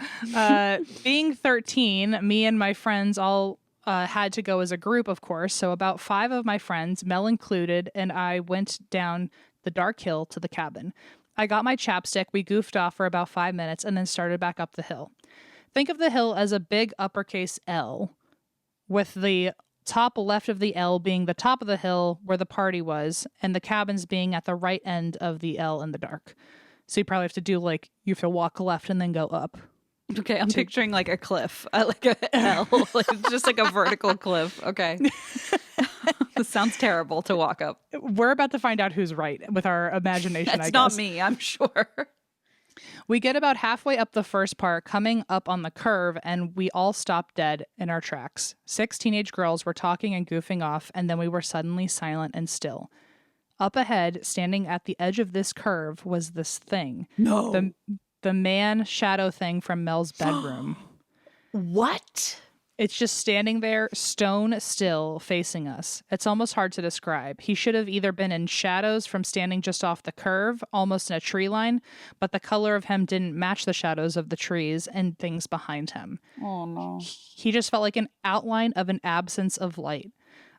[SPEAKER 2] Being 13, me and my friends all had to go as a group, of course. So about 5 of my friends, Mel included, and I went down the dark hill to the cabin. I got my chapstick, we goofed off for about 5 minutes, and then started back up the hill. Think of the hill as a big uppercase L, with the top left of the L being the top of the hill where the party was, and the cabins being at the right end of the L in the dark. So you probably have to do you have to walk left and then go up.
[SPEAKER 1] Okay, I'm picturing like a cliff, like a L, like just like a vertical cliff. Okay. This sounds terrible to walk up.
[SPEAKER 2] We're about to find out who's right with our imagination, I guess.
[SPEAKER 1] It's not me, I'm sure.
[SPEAKER 2] We get about halfway up the first part, coming up on the curve, and we all stop dead in our tracks. 6 teenage girls were talking and goofing off, and then we were suddenly silent and still. Up ahead, standing at the edge of this curve, was this thing.
[SPEAKER 1] No.
[SPEAKER 2] The man shadow thing from Mel's bedroom.
[SPEAKER 1] What?
[SPEAKER 2] It's just standing there, stone still, facing us. It's almost hard to describe. He should have either been in shadows from standing just off the curve, almost in a tree line, but the color of him didn't match the shadows of the trees and things behind him.
[SPEAKER 1] Oh, no.
[SPEAKER 2] He just felt like an outline of an absence of light.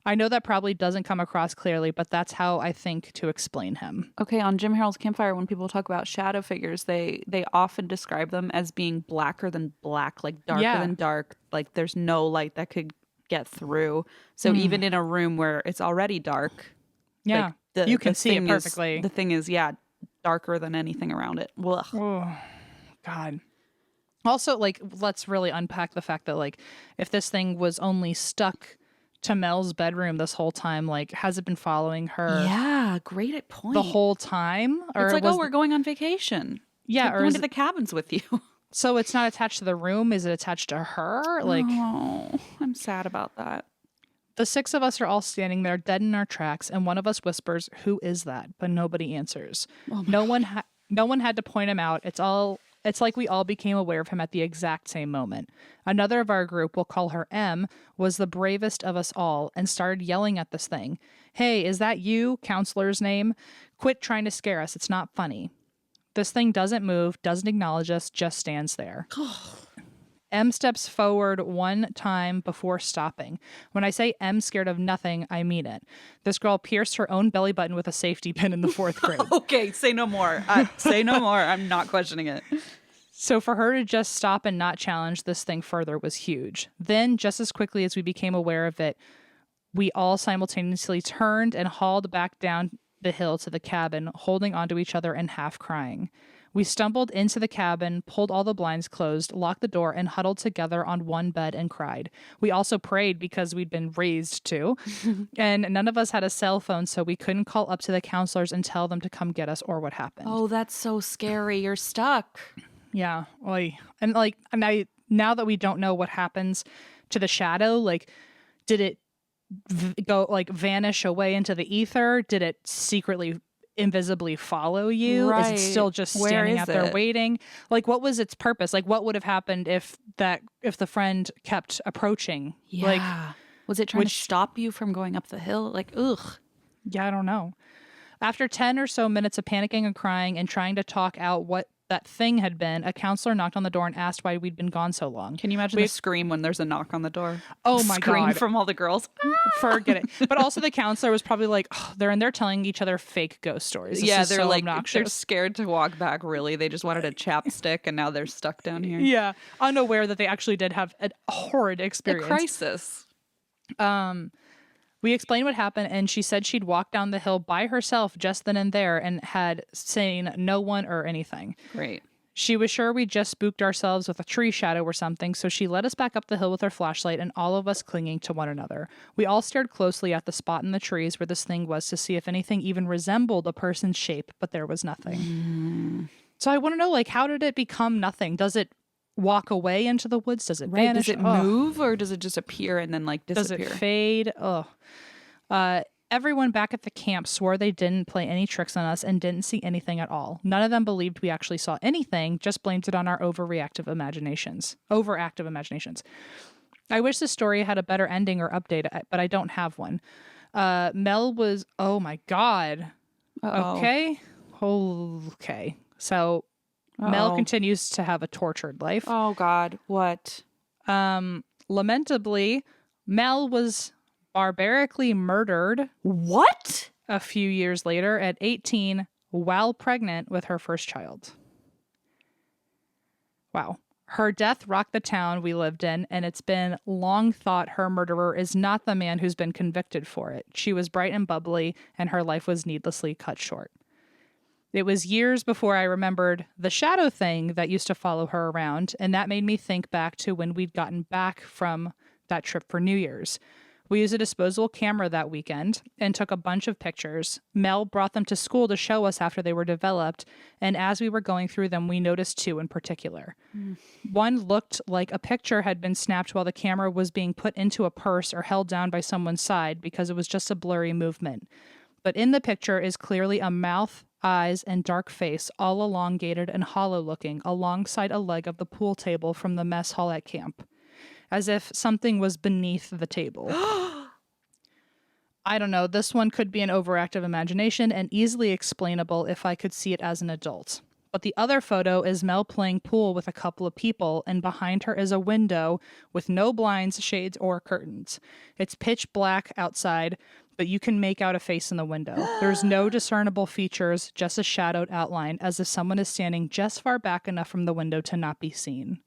[SPEAKER 2] I know that probably doesn't come across clearly, but that's how I think to explain him.
[SPEAKER 1] Okay, on Jim Harold's Campfire, when people talk about shadow figures, they often describe them as being blacker than black, like darker than dark. Like there's no light that could get through. So even in a room where it's already dark,
[SPEAKER 2] like you can see it perfectly.
[SPEAKER 1] The thing is, darker than anything around it. Ugh.
[SPEAKER 2] Oh, God. Also, like, let's really unpack the fact that, like, if this thing was only stuck to Mel's bedroom this whole time, like, has it been following her?
[SPEAKER 1] Yeah, great point.
[SPEAKER 2] The whole time?
[SPEAKER 1] Or it's like, we're going on vacation.
[SPEAKER 2] Yeah,
[SPEAKER 1] or going to the cabins with you.
[SPEAKER 2] So it's not attached to the room? Is it attached to her? Like,
[SPEAKER 1] oh, I'm sad about that.
[SPEAKER 2] The 6 of us are all standing there, dead in our tracks, and one of us whispers, "Who is that?" But nobody answers. Oh no one had to point him out. It's like we all became aware of him at the exact same moment. Another of our group, we'll call her M, was the bravest of us all and started yelling at this thing. "Hey, is that you?" Counselor's name. "Quit trying to scare us. It's not funny." This thing doesn't move, doesn't acknowledge us, just stands there. M steps forward one time before stopping. When I say M scared of nothing, I mean it. This girl pierced her own belly button with a safety pin in the 4th grade.
[SPEAKER 1] Okay, say no more. Say no more. I'm not questioning it.
[SPEAKER 2] So for her to just stop and not challenge this thing further was huge. Then, just as quickly as we became aware of it, we all simultaneously turned and hauled back down the hill to the cabin, holding onto each other and half crying. We stumbled into the cabin, pulled all the blinds closed, locked the door, and huddled together on one bed and cried. We also prayed because we'd been raised to, and none of us had a cell phone, so we couldn't call up to the counselors and tell them to come get us or what happened.
[SPEAKER 1] Oh, that's so scary. You're stuck.
[SPEAKER 2] Yeah. And now that we don't know what happens to the shadow, like, did it vanish away into the ether? Did it secretly invisibly follow you?
[SPEAKER 1] Right.
[SPEAKER 2] Is it still just standing out there waiting? Like, what was its purpose? Like, what would have happened if the friend kept approaching?
[SPEAKER 1] Yeah. Like, was it trying to stop you from going up the hill? Like, ugh.
[SPEAKER 2] Yeah, I don't know. After 10 or so minutes of panicking and crying and trying to talk out what that thing had been, a counselor knocked on the door and asked why we'd been gone so long.
[SPEAKER 1] Can you imagine the scream when there's a knock on the door?
[SPEAKER 2] Oh my God.
[SPEAKER 1] Scream from all the girls.
[SPEAKER 2] Forget it. But also the counselor was probably like, they're in there telling each other fake ghost stories. This
[SPEAKER 1] they're
[SPEAKER 2] so
[SPEAKER 1] like,
[SPEAKER 2] obnoxious.
[SPEAKER 1] They're scared to walk back, really. They just wanted a chapstick and now they're stuck down here.
[SPEAKER 2] Yeah. Unaware that they actually did have a horrid experience.
[SPEAKER 1] A crisis.
[SPEAKER 2] We explained what happened, and she said she'd walked down the hill by herself just then and there and had seen no one or anything.
[SPEAKER 1] Great.
[SPEAKER 2] She was sure we just spooked ourselves with a tree shadow or something, so she led us back up the hill with her flashlight and all of us clinging to one another. We all stared closely at the spot in the trees where this thing was to see if anything even resembled a person's shape, but there was nothing. So I want to know, like, how did it become nothing? Does it walk away into the woods? Does it vanish?
[SPEAKER 1] Does it move or does it just appear and then, like, disappear?
[SPEAKER 2] Does it fade? Everyone back at the camp swore they didn't play any tricks on us and didn't see anything at all. None of them believed we actually saw anything, just blamed it on our overactive imaginations. I wish this story had a better ending or update, but I don't have one. Mel was, oh my God.
[SPEAKER 1] Uh-oh.
[SPEAKER 2] Okay. So Mel continues to have a tortured life.
[SPEAKER 1] Oh God, what?
[SPEAKER 2] Lamentably, Mel was barbarically murdered.
[SPEAKER 1] What?
[SPEAKER 2] A few years later at 18 while pregnant with her first child. Wow. Her death rocked the town we lived in, and it's been long thought her murderer is not the man who's been convicted for it. She was bright and bubbly, and her life was needlessly cut short. It was years before I remembered the shadow thing that used to follow her around, and that made me think back to when we'd gotten back from that trip for New Year's. We used a disposable camera that weekend and took a bunch of pictures. Mel brought them to school to show us after they were developed, and as we were going through them, we noticed 2 in particular. One looked like a picture had been snapped while the camera was being put into a purse or held down by someone's side because it was just a blurry movement. But in the picture is clearly a mouth, eyes, and dark face, all elongated and hollow-looking, alongside a leg of the pool table from the mess hall at camp. as if something was beneath the table. I don't know. This one could be an overactive imagination and easily explainable if I could see it as an adult. But the other photo is Mel playing pool with a couple of people, and behind her is a window with no blinds, shades, or curtains. It's pitch black outside, but you can make out a face in the window. There's no discernible features, just a shadowed outline, as if someone is standing just far back enough from the window to not be seen.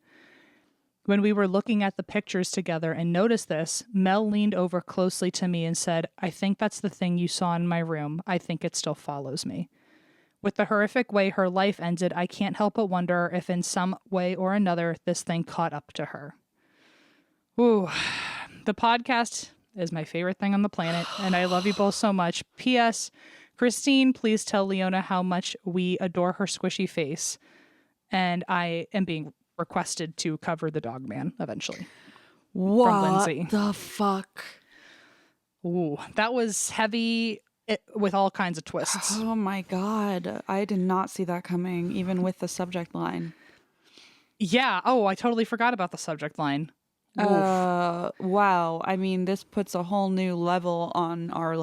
[SPEAKER 2] When we were looking at the pictures together and noticed this, Mel leaned over closely to me and said, "I think that's the thing you saw in my room. I think it still follows me." With the horrific way her life ended, I can't help but wonder if in some way or another this thing caught up to her. Ooh, the podcast is my favorite thing on the planet, and I love you both so much. P.S. Christine, please tell Leona how much we adore her squishy face. And I am being requested to cover the dog man eventually. From Lindsay.
[SPEAKER 1] What the fuck?
[SPEAKER 2] Ooh, that was heavy with all kinds of twists.
[SPEAKER 1] Oh my God. I did not see that coming, even with the subject line.
[SPEAKER 2] Yeah. Oh, I totally forgot about the subject line.
[SPEAKER 1] Wow. I mean, this puts a whole new level on our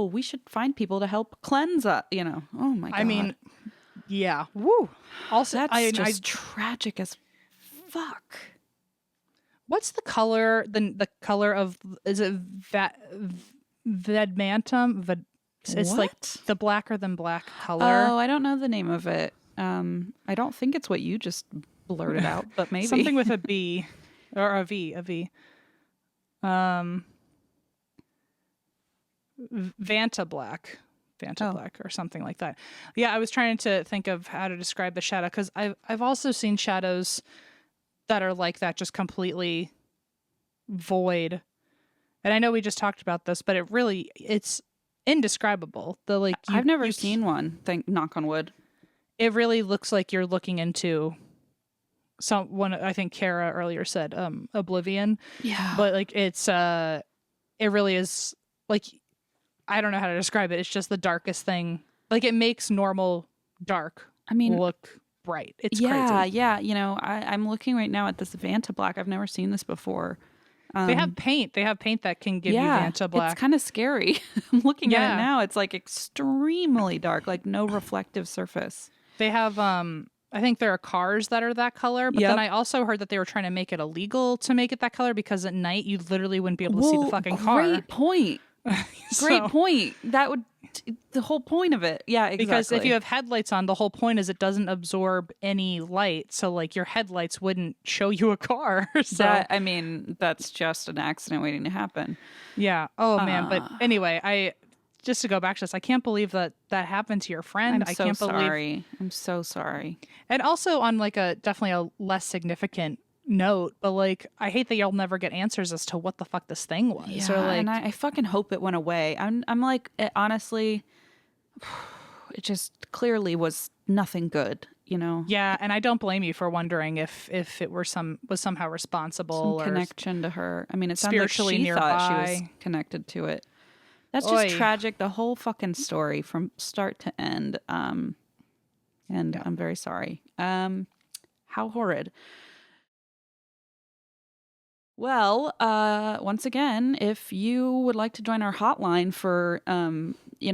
[SPEAKER 1] we should find people to help cleanse us, Oh my God.
[SPEAKER 2] I mean, yeah. Woo. Also,
[SPEAKER 1] that's just tragic as fuck.
[SPEAKER 2] What's the color? The color of, is it Vedmantum? It's like the blacker than black color.
[SPEAKER 1] Oh, I don't know the name of it. I don't think it's what you just blurted out, but maybe
[SPEAKER 2] something with a B or a V. Vanta black or something like that. Yeah, I was trying to think of how to describe the shadow, because I've also seen shadows that are like that, just completely void. And I know we just talked about this, but it's indescribable.
[SPEAKER 1] I've never seen one. Knock on wood.
[SPEAKER 2] It really looks like you're looking into someone. I think Kara earlier said oblivion.
[SPEAKER 1] Yeah,
[SPEAKER 2] but it really is I don't know how to describe it. It's just the darkest thing. It makes normal dark look bright. It's crazy.
[SPEAKER 1] Yeah. I'm looking right now at this Vanta black. I've never seen this before.
[SPEAKER 2] They have paint. They have paint that can give you Vanta black.
[SPEAKER 1] It's kind of scary. I'm looking at it now. It's extremely dark, no reflective surface.
[SPEAKER 2] They have, I think there are cars that are that color, but then I also heard that they were trying to make it illegal to make it that color, because at night you literally wouldn't be able to see the fucking car.
[SPEAKER 1] Great point. Great point. That would the whole point of it. Yeah, exactly.
[SPEAKER 2] Because if you have headlights on, the whole point is it doesn't absorb any light, so your headlights wouldn't show you a car. So
[SPEAKER 1] that's just an accident waiting to happen.
[SPEAKER 2] Yeah. Oh man. But anyway, just to go back to this, I can't believe that happened to your friend.
[SPEAKER 1] I'm so sorry.
[SPEAKER 2] And also on definitely a less significant note, but I hate that you'll never get answers as to what the fuck this thing was.
[SPEAKER 1] Yeah, and I fucking hope it went away. I'm honestly, it just clearly was nothing good,
[SPEAKER 2] Yeah, and I don't blame you for wondering if it was somehow responsible,
[SPEAKER 1] some connection to her. I mean, it sounds
[SPEAKER 2] spiritually
[SPEAKER 1] like she
[SPEAKER 2] nearby.
[SPEAKER 1] thought she was connected to it. That's just tragic. The whole fucking story from start to end. And I'm very sorry. How horrid. Well, once again, if you would like to join our hotline for,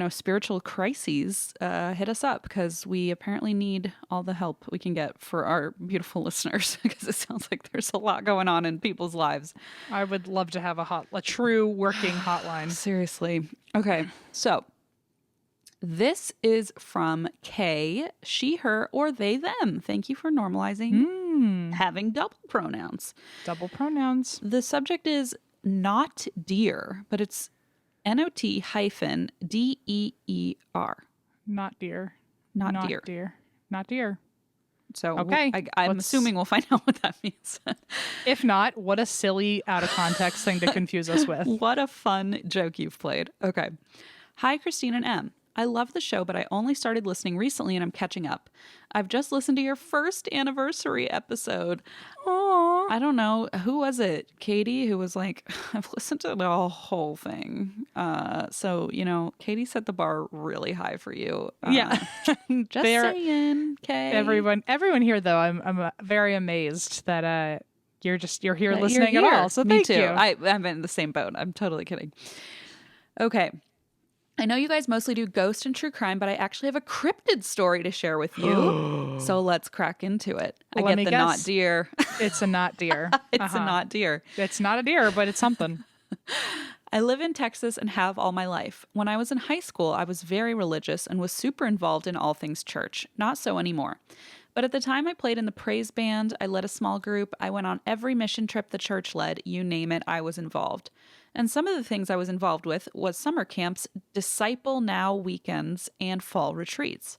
[SPEAKER 1] spiritual crises, hit us up, because we apparently need all the help we can get for our beautiful listeners, because it sounds like there's a lot going on in people's lives.
[SPEAKER 2] I would love to have a true working hotline.
[SPEAKER 1] Seriously. Okay, so this is from Kay, she, her, or they, them. Thank you for normalizing having double pronouns.
[SPEAKER 2] Double pronouns.
[SPEAKER 1] The subject is not deer, but it's NOT-DEER.
[SPEAKER 2] Not deer.
[SPEAKER 1] Not deer.
[SPEAKER 2] Deer. Not deer.
[SPEAKER 1] So
[SPEAKER 2] okay,
[SPEAKER 1] I'm assuming we'll find out what that means.
[SPEAKER 2] If not, what a silly out of context thing to confuse us with.
[SPEAKER 1] What a fun joke you've played. Okay. Hi, Christine and Em. I love the show, but I only started listening recently and I'm catching up. I've just listened to your first anniversary episode.
[SPEAKER 2] Aww.
[SPEAKER 1] I don't know. Who was it? Katie, who was like, I've listened to the whole thing. So, Katie set the bar really high for you.
[SPEAKER 2] Yeah.
[SPEAKER 1] Just saying, Kay.
[SPEAKER 2] Everyone here, though, I'm very amazed that you're here listening at all. So
[SPEAKER 1] Me
[SPEAKER 2] thank
[SPEAKER 1] too.
[SPEAKER 2] you.
[SPEAKER 1] I'm in the same boat. I'm totally kidding. Okay. I know you guys mostly do ghost and true crime, but I actually have a cryptid story to share with you. So let's crack into it.
[SPEAKER 2] Let
[SPEAKER 1] I get
[SPEAKER 2] me
[SPEAKER 1] the
[SPEAKER 2] guess.
[SPEAKER 1] not deer.
[SPEAKER 2] It's a not deer.
[SPEAKER 1] It's a not deer.
[SPEAKER 2] It's not a deer, but it's something.
[SPEAKER 1] I live in Texas and have all my life. When I was in high school, I was very religious and was super involved in all things church. Not so anymore. But at the time I played in the praise band, I led a small group, I went on every mission trip the church led, you name it, I was involved. And some of the things I was involved with was summer camps, Disciple Now weekends, and fall retreats.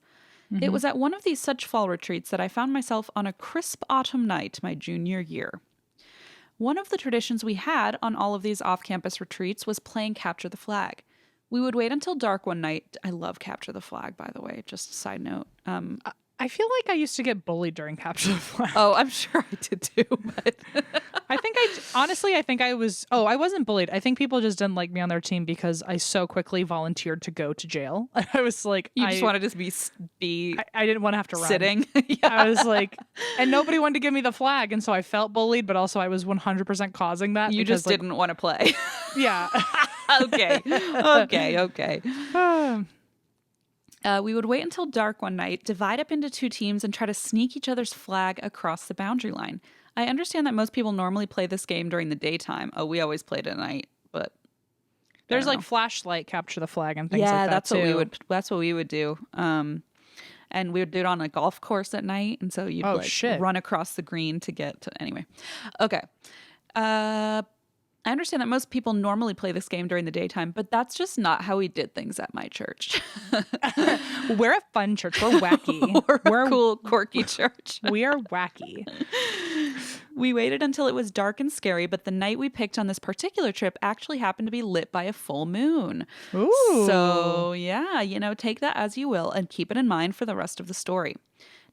[SPEAKER 1] Mm-hmm. It was at one of these such fall retreats that I found myself on a crisp autumn night my junior year. One of the traditions we had on all of these off-campus retreats was playing Capture the Flag. We would wait until dark one night. I love Capture the Flag, by the way, just a side note.
[SPEAKER 2] I feel like I used to get bullied during Capture the Flag.
[SPEAKER 1] Oh, I'm sure I did too. But
[SPEAKER 2] I wasn't bullied. I think people just didn't like me on their team because I so quickly volunteered to go to jail. I was like,
[SPEAKER 1] you just wanted to be.
[SPEAKER 2] I didn't want to have to run.
[SPEAKER 1] Sitting.
[SPEAKER 2] Yeah. I was like, and nobody wanted to give me the flag, and so I felt bullied, but also I was 100% causing that.
[SPEAKER 1] You just didn't want to play.
[SPEAKER 2] Yeah.
[SPEAKER 1] Okay. We would wait until dark one night, divide up into two teams, and try to sneak each other's flag across the boundary line. I understand that most people normally play this game during the daytime. Oh, we always played at night, but
[SPEAKER 2] there's like flashlight Capture the Flag and things like that.
[SPEAKER 1] Yeah, that's
[SPEAKER 2] too.
[SPEAKER 1] what we would do. And we would do it on a golf course at night, and so you'd run across the green to get to. Anyway, okay. I understand that most people normally play this game during the daytime, but that's just not how we did things at my church.
[SPEAKER 2] We're a fun church. We're wacky.
[SPEAKER 1] We're a cool, quirky church.
[SPEAKER 2] We are wacky.
[SPEAKER 1] We waited until it was dark and scary, but the night we picked on this particular trip actually happened to be lit by a full moon.
[SPEAKER 2] Ooh.
[SPEAKER 1] So, yeah, take that as you will and keep it in mind for the rest of the story.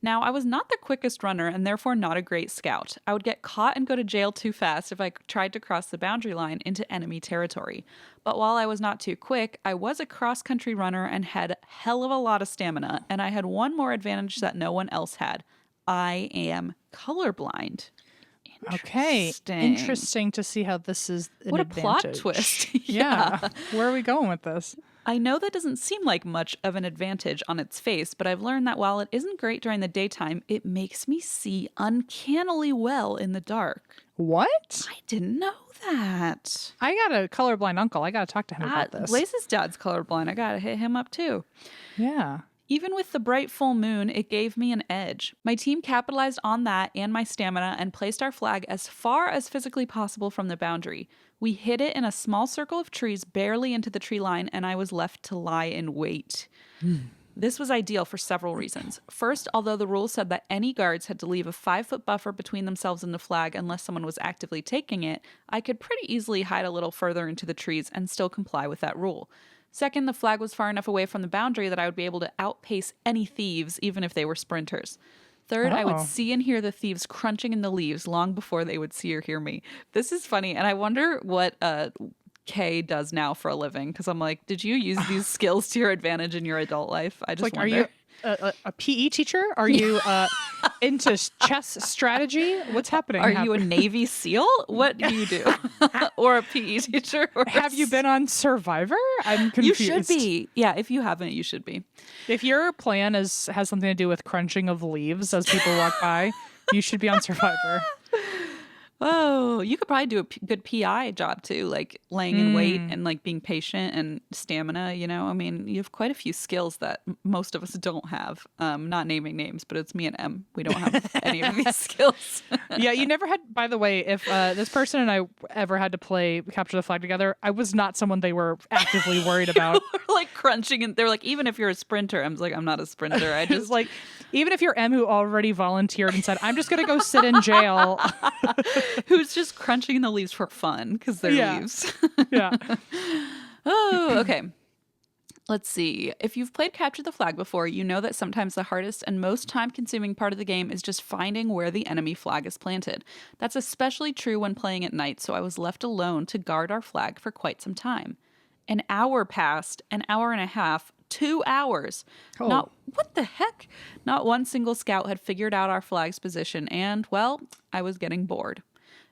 [SPEAKER 1] Now, I was not the quickest runner and therefore not a great scout. I would get caught and go to jail too fast if I tried to cross the boundary line into enemy territory. But while I was not too quick, I was a cross-country runner and had hell of a lot of stamina, and I had one more advantage that no one else had. I am colorblind.
[SPEAKER 2] Okay. Interesting to see how this is an
[SPEAKER 1] Plot
[SPEAKER 2] advantage.
[SPEAKER 1] twist.
[SPEAKER 2] Yeah. Where are we going with this?
[SPEAKER 1] I know that doesn't seem like much of an advantage on its face, but I've learned that while it isn't great during the daytime, it makes me see uncannily well in the dark.
[SPEAKER 2] What?
[SPEAKER 1] I didn't know that.
[SPEAKER 2] I got a colorblind uncle. I got to talk to him about this.
[SPEAKER 1] Blaze's dad's colorblind. I got to hit him up too.
[SPEAKER 2] Yeah.
[SPEAKER 1] Even with the bright full moon, it gave me an edge. My team capitalized on that and my stamina and placed our flag as far as physically possible from the boundary. We hid it in a small circle of trees barely into the tree line, and I was left to lie in wait. This was ideal for several reasons. First, although the rule said that any guards had to leave a 5-foot buffer between themselves and the flag unless someone was actively taking it, I could pretty easily hide a little further into the trees and still comply with that rule. Second, the flag was far enough away from the boundary that I would be able to outpace any thieves, even if they were sprinters. Third, I would see and hear the thieves crunching in the leaves long before they would see or hear me. This is funny, and I wonder what Kay does now for a living, because I'm like, did you use these skills to your advantage in your adult life? I just wonder.
[SPEAKER 2] Are you a PE teacher? Are you into chess strategy? What's happening?
[SPEAKER 1] Are you a Navy SEAL? What do you do? Or a PE teacher? Or
[SPEAKER 2] have you been on Survivor? I'm confused.
[SPEAKER 1] You should be. Yeah, if you haven't, you should be.
[SPEAKER 2] If your plan has something to do with crunching of leaves as people walk by, you should be on Survivor.
[SPEAKER 1] Oh, you could probably do a good PI job too, like laying in wait and like being patient and stamina, I mean, you have quite a few skills that most of us don't have. Not naming names, but it's me and Em. We don't have any of these skills.
[SPEAKER 2] Yeah, you never had, by the way, if this person and I ever had to play Capture the Flag together, I was not someone they were actively worried about.
[SPEAKER 1] Like crunching, and they're like, even if you're a sprinter, Em's like, I'm not a sprinter. I just
[SPEAKER 2] like, even if you're Em who already volunteered and said, I'm just going to go sit in jail.
[SPEAKER 1] Who's just crunching the leaves for fun because they're leaves.
[SPEAKER 2] Yeah.
[SPEAKER 1] Oh, okay. Let's see. If you've played Capture the Flag before, you know that sometimes the hardest and most time-consuming part of the game is just finding where the enemy flag is planted. That's especially true when playing at night, so I was left alone to guard our flag for quite some time. An hour passed, an hour and a half, 2 hours.
[SPEAKER 2] Oh.
[SPEAKER 1] What the heck? Not one single scout had figured out our flag's position, and, well, I was getting bored.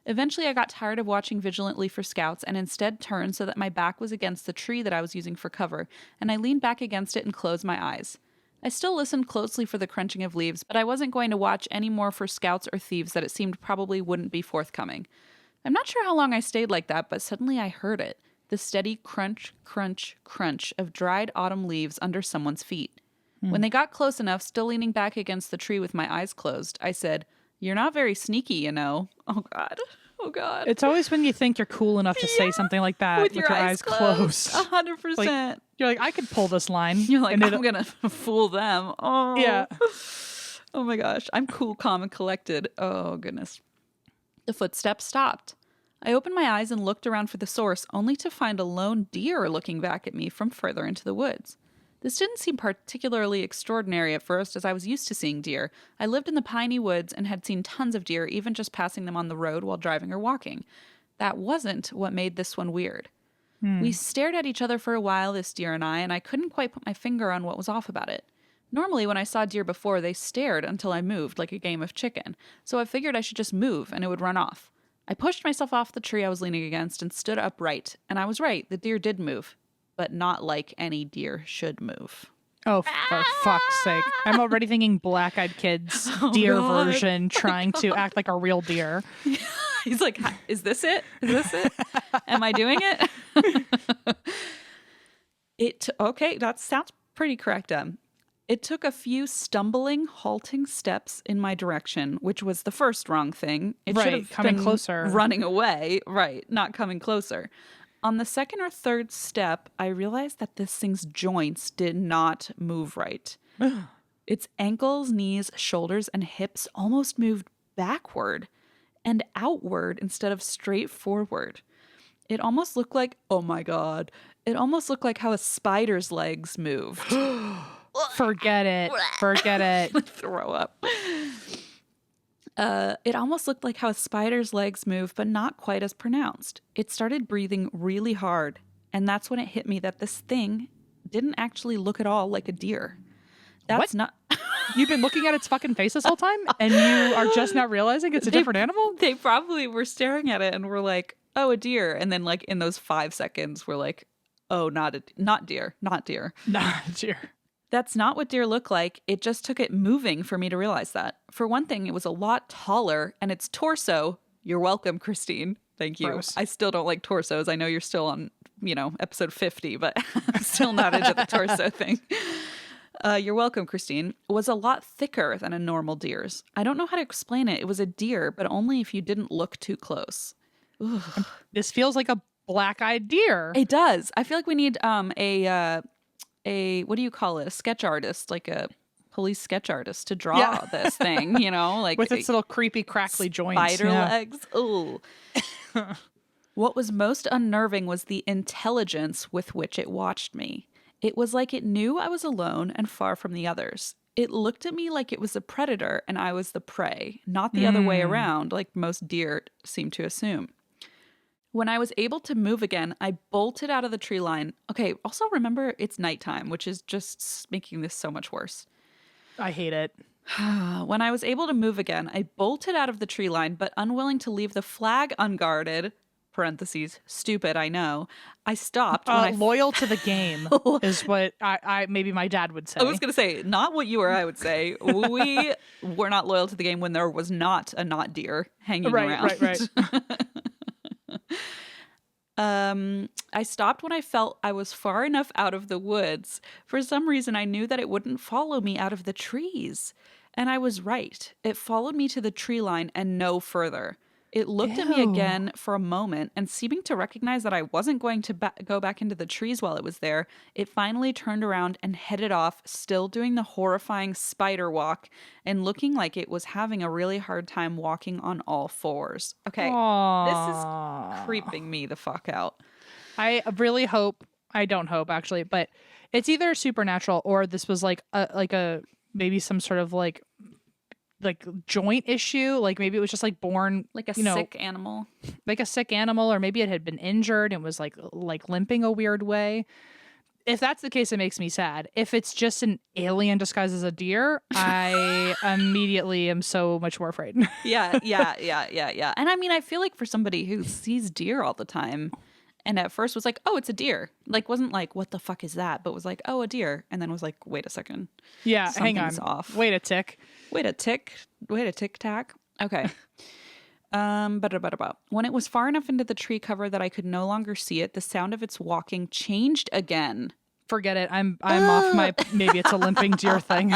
[SPEAKER 1] Eventually, I got tired of watching vigilantly for scouts and instead turned so that my back was against the tree that I was using for cover, and I leaned back against it and closed my eyes. I still listened closely for the crunching of leaves, but I wasn't going to watch any more for scouts or thieves that it seemed probably wouldn't be forthcoming. I'm not sure how long I stayed like that, but suddenly I heard it. The steady crunch, crunch, crunch of dried autumn leaves under someone's feet. When they got close enough, still leaning back against the tree with my eyes closed, I said, "You're not very sneaky, you know." Oh, God. Oh, God.
[SPEAKER 2] It's always when you think you're cool enough to say something like that with your eyes closed.
[SPEAKER 1] 100%.
[SPEAKER 2] Like, you're like, I could pull this line.
[SPEAKER 1] You're like, I'm going to fool them. Oh.
[SPEAKER 2] Yeah.
[SPEAKER 1] Oh, my gosh. I'm cool, calm, and collected. Oh, goodness. The footsteps stopped. I opened my eyes and looked around for the source, only to find a lone deer looking back at me from further into the woods. This didn't seem particularly extraordinary at first, as I was used to seeing deer. I lived in the piney woods and had seen tons of deer, even just passing them on the road while driving or walking. That wasn't what made this one weird. We stared at each other for a while, this deer and I couldn't quite put my finger on what was off about it. Normally, when I saw deer before, they stared until I moved, like a game of chicken, so I figured I should just move and it would run off. I pushed myself off the tree I was leaning against and stood upright, and I was right, the deer did move. But not like any deer should move.
[SPEAKER 2] Oh, for fuck's sake. I'm already thinking Black-Eyed Kids deer version trying to act like a real deer.
[SPEAKER 1] He's like, is this it? Is this it? Am I doing it? Okay, that sounds pretty correct. It took a few stumbling, halting steps in my direction, which was the first wrong thing. It should have
[SPEAKER 2] coming
[SPEAKER 1] been
[SPEAKER 2] closer.
[SPEAKER 1] Running away. Right, not coming closer. On the second or third step, I realized that this thing's joints did not move right. Its ankles, knees, shoulders, and hips almost moved backward and outward instead of straight forward. It almost looked like, oh my God, it almost looked like how a spider's legs moved.
[SPEAKER 2] Forget it. Forget it.
[SPEAKER 1] Throw up. It almost looked like how a spider's legs move, but not quite as pronounced. It started breathing really hard, and that's when it hit me that this thing didn't actually look at all like a deer. That's not...
[SPEAKER 2] You've been looking at its fucking face this whole time, and you are just not realizing it's a different animal?
[SPEAKER 1] They probably were staring at it and were like, oh, a deer. And then like in those 5 seconds, we're like, oh, not deer.
[SPEAKER 2] Not deer.
[SPEAKER 1] That's not what deer look like. It just took it moving for me to realize that. For one thing, it was a lot taller, and its torso, you're welcome, Christine. Thank you.
[SPEAKER 2] Gross.
[SPEAKER 1] I still don't like torsos. I know you're still on, episode 50, but I'm still not into the torso thing. You're welcome, Christine. Was a lot thicker than a normal deer's. I don't know how to explain it. It was a deer, but only if you didn't look too close. Ugh.
[SPEAKER 2] This feels like a black-eyed deer.
[SPEAKER 1] It does. I feel like we need a what do you call it? A sketch artist, like a police sketch artist to draw this thing, like
[SPEAKER 2] with its little creepy crackly joints.
[SPEAKER 1] Spider legs. Ooh. What was most unnerving was the intelligence with which it watched me. It was like it knew I was alone and far from the others. It looked at me like it was a predator and I was the prey, not the other way around, like most deer seem to assume. When I was able to move again, I bolted out of the tree line. Okay, also remember it's nighttime, which is just making this so much worse.
[SPEAKER 2] I hate it.
[SPEAKER 1] When I was able to move again, I bolted out of the tree line, but unwilling to leave the flag unguarded, parentheses, stupid, I know, I stopped.
[SPEAKER 2] Loyal to the game is what I maybe my dad would say.
[SPEAKER 1] I was going to say, not what you or I would say. We were not loyal to the game when there was not a not deer hanging around.
[SPEAKER 2] Right.
[SPEAKER 1] I stopped when I felt I was far enough out of the woods. For some reason, I knew that it wouldn't follow me out of the trees. And I was right. It followed me to the tree line and no further. It looked at me again for a moment, and seeming to recognize that I wasn't going to go back into the trees while it was there, it finally turned around and headed off, still doing the horrifying spider walk and looking like it was having a really hard time walking on all fours. Okay, This is creeping me the fuck out.
[SPEAKER 2] I really hope, I don't hope actually, but it's either supernatural or this was like a maybe some sort of like joint issue, like maybe it was just like born
[SPEAKER 1] like a sick animal,
[SPEAKER 2] or maybe it had been injured and was like limping a weird way. if that's the case, it makes me sad. If it's just an alien disguised as a deer, I immediately am so much more afraid.
[SPEAKER 1] Yeah. And I mean, I feel like for somebody who sees deer all the time and at first was like, oh, it's a deer. Like, wasn't like, what the fuck is that? But was like, oh, a deer. And then was like, wait a second.
[SPEAKER 2] Yeah, hang on.
[SPEAKER 1] Something's off.
[SPEAKER 2] Wait a tick.
[SPEAKER 1] Wait a tick tack. Okay. When it was far enough into the tree cover that I could no longer see it, the sound of its walking changed again.
[SPEAKER 2] Forget it. I'm off my, maybe it's a limping deer thing.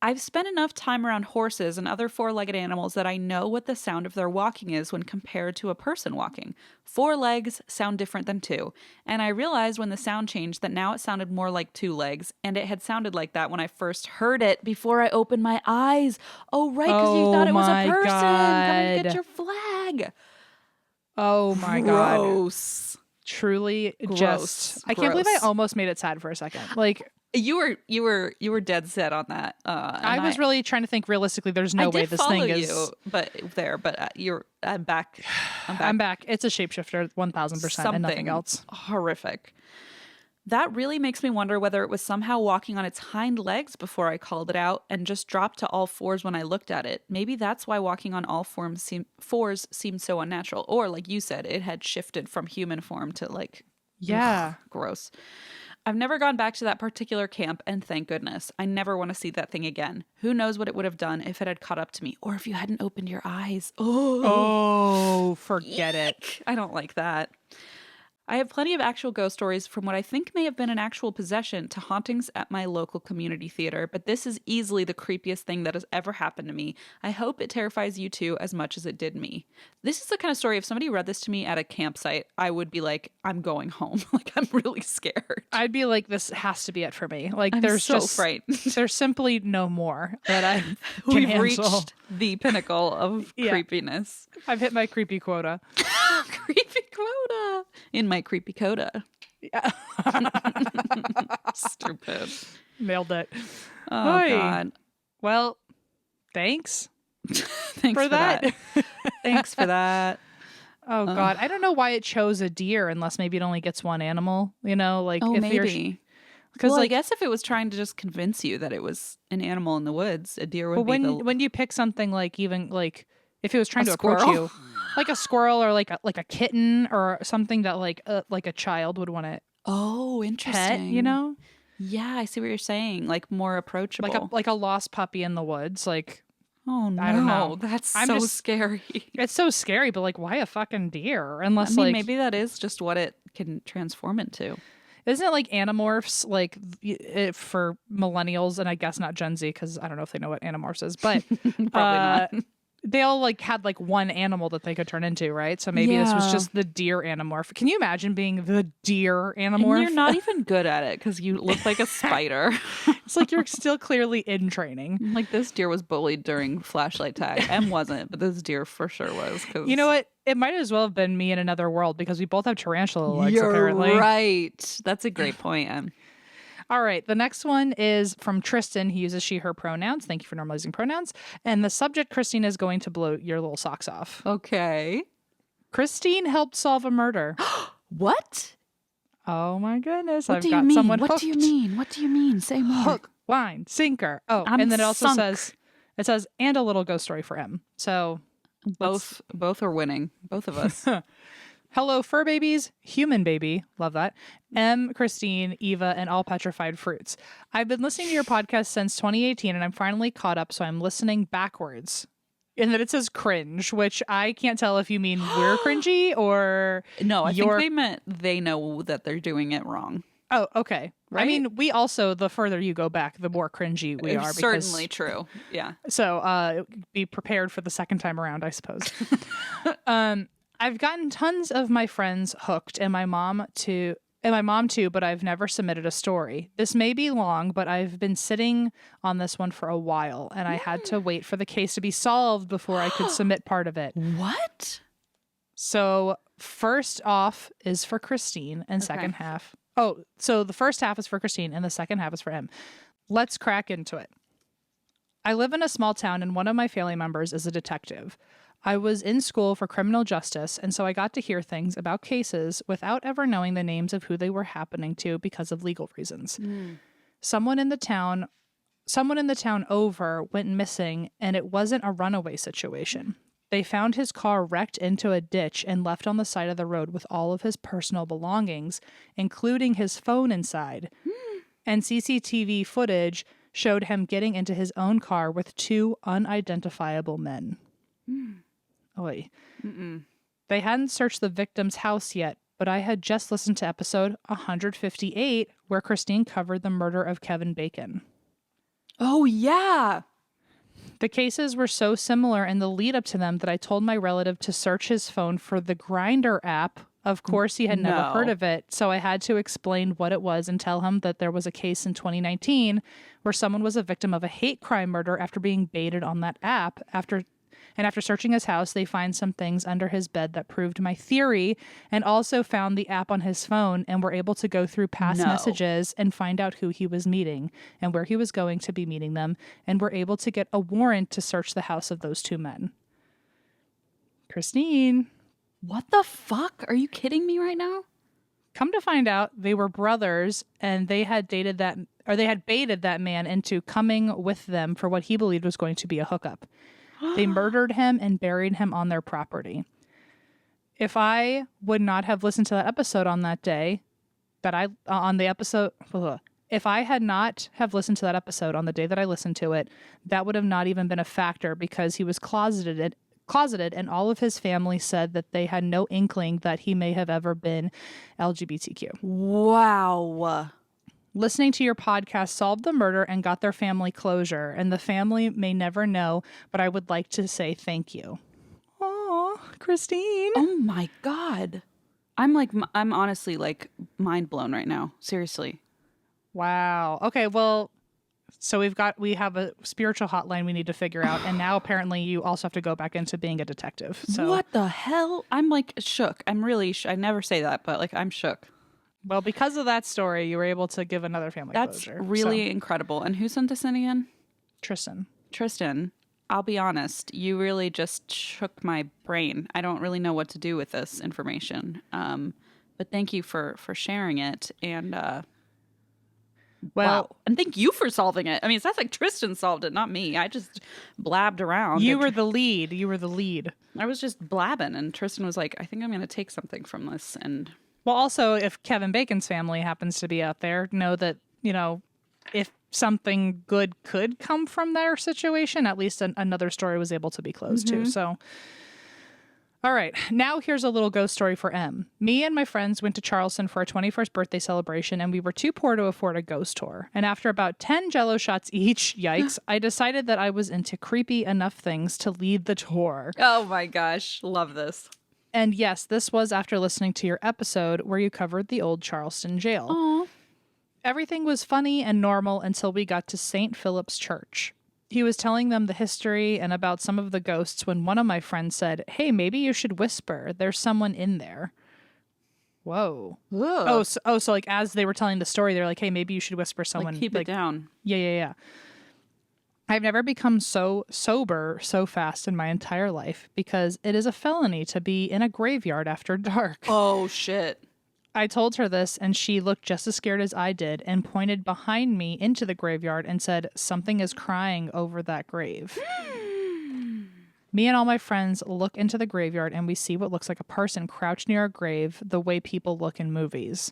[SPEAKER 1] I've spent enough time around horses and other four-legged animals that I know what the sound of their walking is when compared to a person walking. 4 legs sound different than 2. And I realized when the sound changed that now it sounded more like 2 legs. And it had sounded like that when I first heard it before I opened my eyes. Oh, right, because you thought it was a person.
[SPEAKER 2] God.
[SPEAKER 1] Come and get your flag.
[SPEAKER 2] Oh, my God.
[SPEAKER 1] Gross.
[SPEAKER 2] Truly
[SPEAKER 1] Gross.
[SPEAKER 2] Just... I can't believe I almost made it sad for a second. Like...
[SPEAKER 1] You were dead set on that.
[SPEAKER 2] I was really trying to think realistically. There's no way this thing is.
[SPEAKER 1] I'm back.
[SPEAKER 2] I'm back. It's a shapeshifter, 1000%, and nothing else.
[SPEAKER 1] Horrific. That really makes me wonder whether it was somehow walking on its hind legs before I called it out and just dropped to all 4s when I looked at it. Maybe that's why walking on all 4s seemed so unnatural. Or like you said, it had shifted from human form to like,
[SPEAKER 2] yeah,
[SPEAKER 1] gross. I've never gone back to that particular camp, and thank goodness. I never want to see that thing again. Who knows what it would have done if it had caught up to me, or if you hadn't opened your eyes.
[SPEAKER 2] Oh, forget it.
[SPEAKER 1] I don't like that. I have plenty of actual ghost stories from what I think may have been an actual possession to hauntings at my local community theater, but this is easily the creepiest thing that has ever happened to me. I hope it terrifies you too as much as it did me. This is the kind of story, if somebody read this to me at a campsite, I would be like, I'm going home. Like, I'm really scared.
[SPEAKER 2] I'd be like, this has to be it for me. Like,
[SPEAKER 1] I'm
[SPEAKER 2] there's
[SPEAKER 1] so
[SPEAKER 2] just
[SPEAKER 1] frightened.
[SPEAKER 2] There's simply no more that I can
[SPEAKER 1] We've
[SPEAKER 2] handle.
[SPEAKER 1] reached the pinnacle of creepiness.
[SPEAKER 2] I've hit my creepy quota.
[SPEAKER 1] Creepy quota. In my creepy coda.
[SPEAKER 2] Yeah.
[SPEAKER 1] Stupid.
[SPEAKER 2] Nailed it.
[SPEAKER 1] Oh,
[SPEAKER 2] Oy.
[SPEAKER 1] God.
[SPEAKER 2] Well, thanks.
[SPEAKER 1] Thanks
[SPEAKER 2] for that.
[SPEAKER 1] Thanks for that.
[SPEAKER 2] Oh, God. I don't know why it chose a deer unless maybe it only gets one animal, you know? Like,
[SPEAKER 1] oh,
[SPEAKER 2] if
[SPEAKER 1] maybe. Because, I guess if it was trying to just convince you that it was an animal in the woods, a deer would be
[SPEAKER 2] when you pick something like even like if it was trying to approach
[SPEAKER 1] squirrel?
[SPEAKER 2] you, like a squirrel or like a kitten or something that like a child would want to
[SPEAKER 1] interesting.
[SPEAKER 2] pet, you know?
[SPEAKER 1] Yeah, I see what you're saying. Like more approachable.
[SPEAKER 2] Like a lost puppy in the woods. Like,
[SPEAKER 1] oh no,
[SPEAKER 2] I don't know.
[SPEAKER 1] That's
[SPEAKER 2] I'm
[SPEAKER 1] so
[SPEAKER 2] just
[SPEAKER 1] scary.
[SPEAKER 2] It's so scary, but like, why a fucking deer? Unless
[SPEAKER 1] I mean, maybe that is just what it can transform into.
[SPEAKER 2] Isn't it like Animorphs, like for millennials, and I guess not Gen Z, because I don't know if they know what Animorphs is, but
[SPEAKER 1] Probably not.
[SPEAKER 2] They all like had like one animal that they could turn into, right? So maybe this was just the deer Animorph. Can you imagine being the deer Animorph?
[SPEAKER 1] And you're not even good at it because you look like a spider.
[SPEAKER 2] It's like you're still clearly in training.
[SPEAKER 1] Like this deer was bullied during flashlight tag. M wasn't, but this deer for sure was.
[SPEAKER 2] You know what? It might as well have been me in another world because we both have tarantula legs,
[SPEAKER 1] you're
[SPEAKER 2] apparently.
[SPEAKER 1] Right. That's a great point, Em.
[SPEAKER 2] All right. The next one is from Tristan. He uses she, her pronouns. Thank you for normalizing pronouns. And the subject, Christine, is going to blow your little socks off.
[SPEAKER 1] Okay.
[SPEAKER 2] Christine helped solve a murder.
[SPEAKER 1] What?
[SPEAKER 2] Oh, my goodness.
[SPEAKER 1] What
[SPEAKER 2] I've got someone hooked.
[SPEAKER 1] What do you mean? What do you mean? Say more.
[SPEAKER 2] Hook, line, sinker. Oh, and then it also says, and a little ghost story for M. So
[SPEAKER 1] both are winning. Both of us.
[SPEAKER 2] Hello, fur babies, human baby, love that, M, Christine, Eva, and all petrified fruits. I've been listening to your podcast since 2018, and I'm finally caught up, so I'm listening backwards. And then it says cringe, which I can't tell if you mean we're cringy or
[SPEAKER 1] no, I think they meant they know that they're doing it wrong.
[SPEAKER 2] Oh, okay.
[SPEAKER 1] Right?
[SPEAKER 2] I mean, we also, the further you go back, the more cringy we are.
[SPEAKER 1] Certainly true. Yeah.
[SPEAKER 2] So be prepared for the second time around, I suppose. I've gotten tons of my friends hooked and my mom too, but I've never submitted a story. This may be long, but I've been sitting on this one for a while and I had to wait for the case to be solved before I could submit part of it.
[SPEAKER 1] What?
[SPEAKER 2] So first off is for Christine and second half. Oh, so the first half is for Christine and the second half is for him. Let's crack into it. I live in a small town and one of my family members is a detective. I was in school for criminal justice, and so I got to hear things about cases without ever knowing the names of who they were happening to because of legal reasons. Someone in the town over went missing, and it wasn't a runaway situation. They found his car wrecked into a ditch and left on the side of the road with all of his personal belongings, including his phone inside. And CCTV footage showed him getting into his own car with 2 unidentifiable men. Oy. They hadn't searched the victim's house yet, but I had just listened to episode 158 where Christine covered the murder of Kevin Bacon.
[SPEAKER 1] Oh, yeah.
[SPEAKER 2] The cases were so similar in the lead up to them that I told my relative to search his phone for the Grindr app. Of course, he had never heard of it, so I had to explain what it was and tell him that there was a case in 2019 where someone was a victim of a hate crime murder after being baited on that app. After searching his house, they find some things under his bed that proved my theory, and also found the app on his phone and were able to go through past messages and find out who he was meeting and where he was going to be meeting them, and were able to get a warrant to search the house of those 2 men. Christine.
[SPEAKER 1] What the fuck? Are you kidding me right now?
[SPEAKER 2] Come to find out, they were brothers, and they had baited that man into coming with them for what he believed was going to be a hookup. They murdered him and buried him on their property. If I would not have listened to that episode on that day, if I had not have listened to that episode on the day that I listened to it, that would have not even been a factor because he was closeted, and all of his family said that they had no inkling that he may have ever been LGBTQ.
[SPEAKER 1] Wow.
[SPEAKER 2] Listening to your podcast solved the murder and got their family closure, and the family may never know, but I would like to say thank you. Oh, Christine.
[SPEAKER 1] Oh my God. I'm honestly like mind blown right now. Seriously.
[SPEAKER 2] Wow. Okay, well, so we have a spiritual hotline we need to figure out, and now apparently you also have to go back into being a detective. So
[SPEAKER 1] what the hell? I'm like shook. I'm really I never say that, but like I'm shook.
[SPEAKER 2] Well, because of that story, you were able to give another family closure.
[SPEAKER 1] That's really incredible. And who sent this in again?
[SPEAKER 2] Tristan,
[SPEAKER 1] I'll be honest. You really just shook my brain. I don't really know what to do with this information. But thank you for sharing it. And wow. And thank you for solving it. I mean, it sounds like Tristan solved it, not me. I just blabbed around.
[SPEAKER 2] You were the lead.
[SPEAKER 1] I was just blabbing, and Tristan was like, I think I'm going to take something from this. And
[SPEAKER 2] well, also, if Kevin Bacon's family happens to be out there, know that, if something good could come from their situation, at least another story was able to be closed too. So, all right. Now here's a little ghost story for M. Me and my friends went to Charleston for our 21st birthday celebration, and we were too poor to afford a ghost tour. And after about 10 Jell-O shots each, yikes, I decided that I was into creepy enough things to lead the tour.
[SPEAKER 1] Oh my gosh. Love this.
[SPEAKER 2] And yes, this was after listening to your episode where you covered the old Charleston jail.
[SPEAKER 1] Aww.
[SPEAKER 2] Everything was funny and normal until we got to St. Philip's Church. He was telling them the history and about some of the ghosts when one of my friends said, "Hey, maybe you should whisper. There's someone in there." Whoa.
[SPEAKER 1] Ugh.
[SPEAKER 2] So like as they were telling the story, they're like, "Hey, maybe you should whisper someone."
[SPEAKER 1] Like, keep it down.
[SPEAKER 2] Yeah. I've never become so sober so fast in my entire life because it is a felony to be in a graveyard after dark.
[SPEAKER 1] Oh, shit.
[SPEAKER 2] I told her this, and she looked just as scared as I did and pointed behind me into the graveyard and said, "Something is crying over that grave." Me and all my friends look into the graveyard, and we see what looks like a person crouched near a grave the way people look in movies.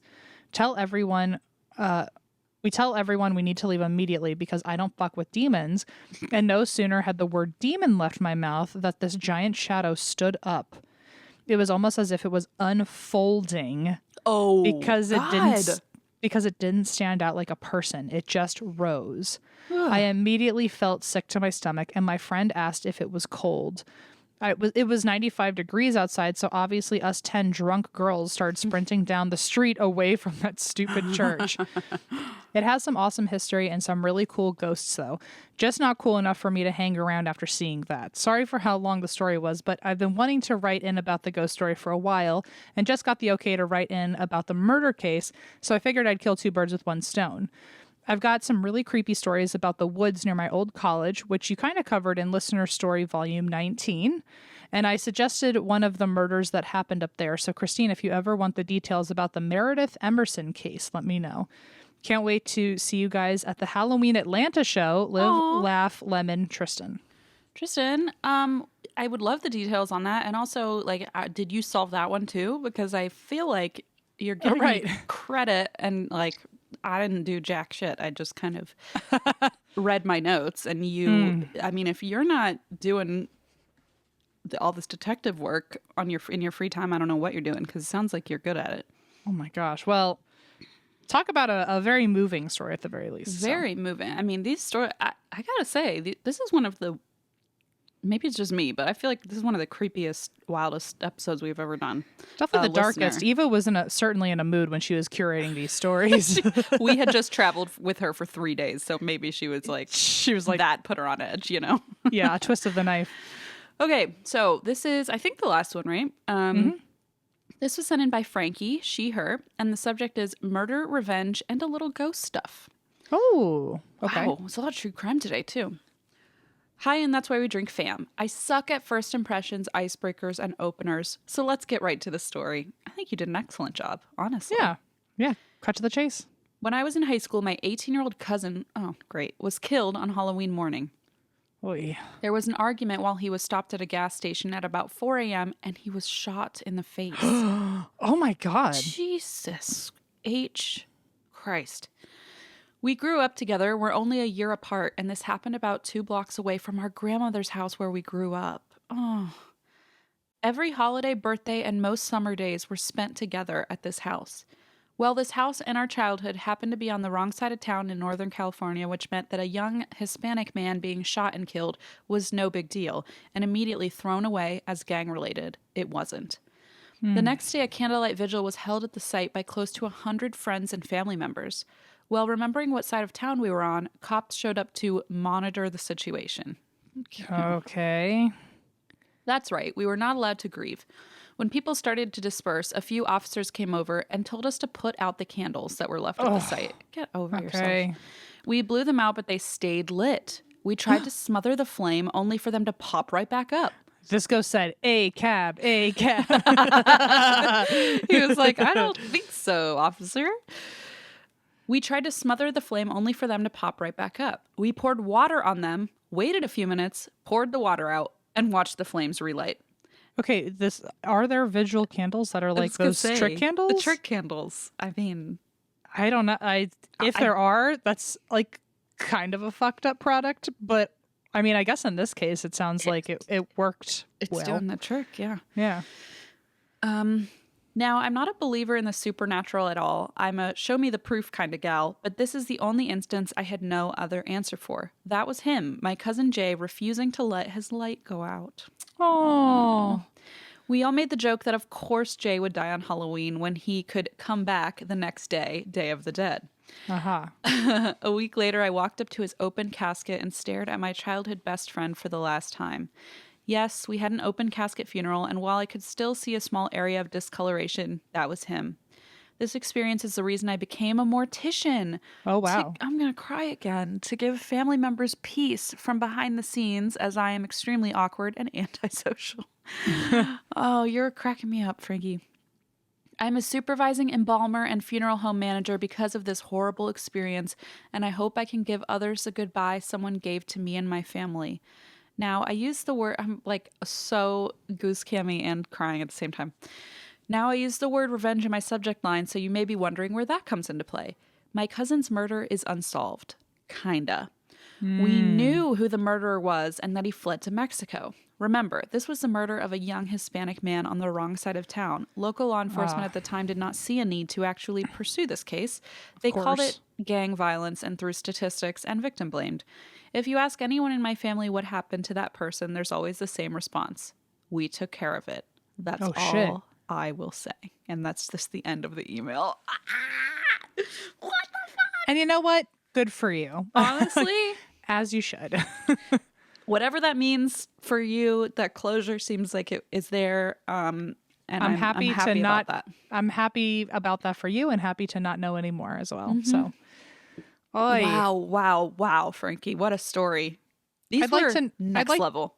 [SPEAKER 2] We tell everyone we need to leave immediately because I don't fuck with demons. And no sooner had the word demon left my mouth that this giant shadow stood up. It was almost as if it was unfolding.
[SPEAKER 1] Oh,
[SPEAKER 2] because it didn't stand out like a person. It just rose. I immediately felt sick to my stomach, and my friend asked if it was cold. It was 95 degrees outside, so obviously us 10 drunk girls started sprinting down the street away from that stupid church. It has some awesome history and some really cool ghosts, though. Just not cool enough for me to hang around after seeing that. Sorry for how long the story was, but I've been wanting to write in about the ghost story for a while and just got the okay to write in about the murder case, so I figured I'd kill 2 birds with 1 stone. I've got some really creepy stories about the woods near my old college, which you kind of covered in Listener Story Volume 19. And I suggested one of the murders that happened up there. So, Christine, if you ever want the details about the Meredith Emerson case, let me know. Can't wait to see you guys at the Halloween Atlanta show. Live,
[SPEAKER 1] Aww.
[SPEAKER 2] laugh, lemon, Tristan.
[SPEAKER 1] Tristan, I would love the details on that. And also, like, did you solve that one too? Because I feel like you're giving me credit and, like, I didn't do jack shit. I just kind of read my notes. And I mean, if you're not doing all this detective work in your free time, I don't know what you're doing, because it sounds like you're good at it.
[SPEAKER 2] Oh my gosh. Well, talk about a very moving story at the very least.
[SPEAKER 1] Very moving. I mean, these stories, I gotta say, this is one of the, maybe it's just me, but I feel like this is one of the creepiest, wildest episodes we've ever done.
[SPEAKER 2] Definitely the darkest. Eva was certainly in a mood when she was curating these stories.
[SPEAKER 1] We had just traveled with her for 3 days, so maybe she was like that put her on edge, you know?
[SPEAKER 2] Yeah, a twist of the knife.
[SPEAKER 1] Okay, so this is, I think, the last one, right? This was sent in by Frankie, she, her, and the subject is murder, revenge, and a little ghost stuff.
[SPEAKER 2] Oh, okay.
[SPEAKER 1] Wow, it's a lot of true crime today, too. Hi, and that's why we drink fam. I suck at first impressions, icebreakers, and openers, so let's get right to the story. I think you did an excellent job, honestly.
[SPEAKER 2] Yeah, cut to the chase.
[SPEAKER 1] When I was in high school, my 18-year-old cousin, was killed on Halloween morning.
[SPEAKER 2] Oy.
[SPEAKER 1] There was an argument while he was stopped at a gas station at about 4 a.m. and he was shot in the face.
[SPEAKER 2] Oh my God.
[SPEAKER 1] Jesus H. Christ. We grew up together. We're only a year apart, and this happened about 2 blocks away from our grandmother's house where we grew up. Oh. Every holiday, birthday, and most summer days were spent together at this house. Well, this house and our childhood happened to be on the wrong side of town in Northern California, which meant that a young Hispanic man being shot and killed was no big deal, and immediately thrown away as gang-related. It wasn't. The next day, a candlelight vigil was held at the site by close to 100 friends and family members. Well, remembering what side of town we were on, cops showed up to monitor the situation.
[SPEAKER 2] Okay.
[SPEAKER 1] That's right. We were not allowed to grieve. When people started to disperse, a few officers came over and told us to put out the candles that were left at the site. Get over yourself. We blew them out, but they stayed lit. We tried to smother the flame, only for them to pop right back up.
[SPEAKER 2] This ghost said, a cab.
[SPEAKER 1] He was like, I don't think so, officer. We tried to smother the flame, only for them to pop right back up. We poured water on them, waited a few minutes, poured the water out, and watched the flames relight.
[SPEAKER 2] Okay, are there visual candles that are like those trick candles?
[SPEAKER 1] The trick candles. I mean,
[SPEAKER 2] I don't know. If there are, that's like kind of a fucked up product. But I mean, I guess in this case, it sounds like it worked.
[SPEAKER 1] It's doing the trick. Yeah.
[SPEAKER 2] Yeah.
[SPEAKER 1] Now, I'm not a believer in the supernatural at all. I'm a show me the proof kind of gal, but this is the only instance I had no other answer for. That was him, my cousin Jay, refusing to let his light go out.
[SPEAKER 2] Oh.
[SPEAKER 1] We all made the joke that of course Jay would die on Halloween when he could come back the next day, Day of the Dead. A week later, I walked up to his open casket and stared at my childhood best friend for the last time. Yes, we had an open casket funeral, and while I could still see a small area of discoloration, that was him. This experience is the reason I became a mortician.
[SPEAKER 2] Oh, wow.
[SPEAKER 1] I'm going to cry again. To give family members peace from behind the scenes, as I am extremely awkward and antisocial. Oh, you're cracking me up, Frankie. I'm a supervising embalmer and funeral home manager because of this horrible experience, and I hope I can give others the goodbye someone gave to me and my family. Now, I use the word, I'm like so goose cammy and crying at the same time. Now I use the word revenge in my subject line, so you may be wondering where that comes into play. My cousin's murder is unsolved. Kinda. We knew who the murderer was and that he fled to Mexico. Remember, this was the murder of a young Hispanic man on the wrong side of town. Local law enforcement at the time did not see a need to actually pursue this case. They called it gang violence and threw statistics and victim blamed. If you ask anyone in my family what happened to that person, there's always the same response. We took care of it. That's all I will say. And that's just the end of the email. What the fuck?
[SPEAKER 2] And you know what? Good for you.
[SPEAKER 1] Honestly.
[SPEAKER 2] As you should.
[SPEAKER 1] Whatever that means for you, that closure seems like it is there. And I'm happy about that.
[SPEAKER 2] I'm happy about that for you and happy to not know anymore as well. So Oy.
[SPEAKER 1] Wow, Frankie. What a story. These were next level.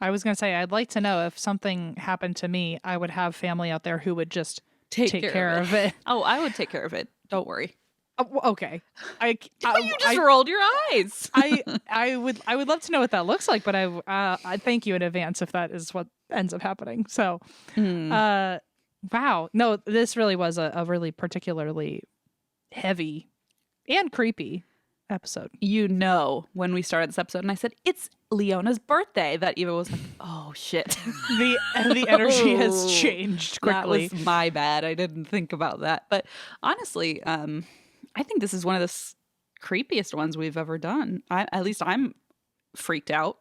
[SPEAKER 2] I was going to say, I'd like to know if something happened to me, I would have family out there who would just take care of it.
[SPEAKER 1] Oh, I would take care of it. Don't worry.
[SPEAKER 2] Okay.
[SPEAKER 1] You just rolled your eyes.
[SPEAKER 2] I would love to know what that looks like, but I thank you in advance if that is what ends up happening. So, wow. No, this really was a really particularly heavy and creepy episode.
[SPEAKER 1] When we started this episode and I said, it's Leona's birthday, that Eva was like, oh shit.
[SPEAKER 2] The energy has changed quickly.
[SPEAKER 1] That was my bad. I didn't think about that. But honestly, I think this is one of the creepiest ones we've ever done. At least I'm freaked out.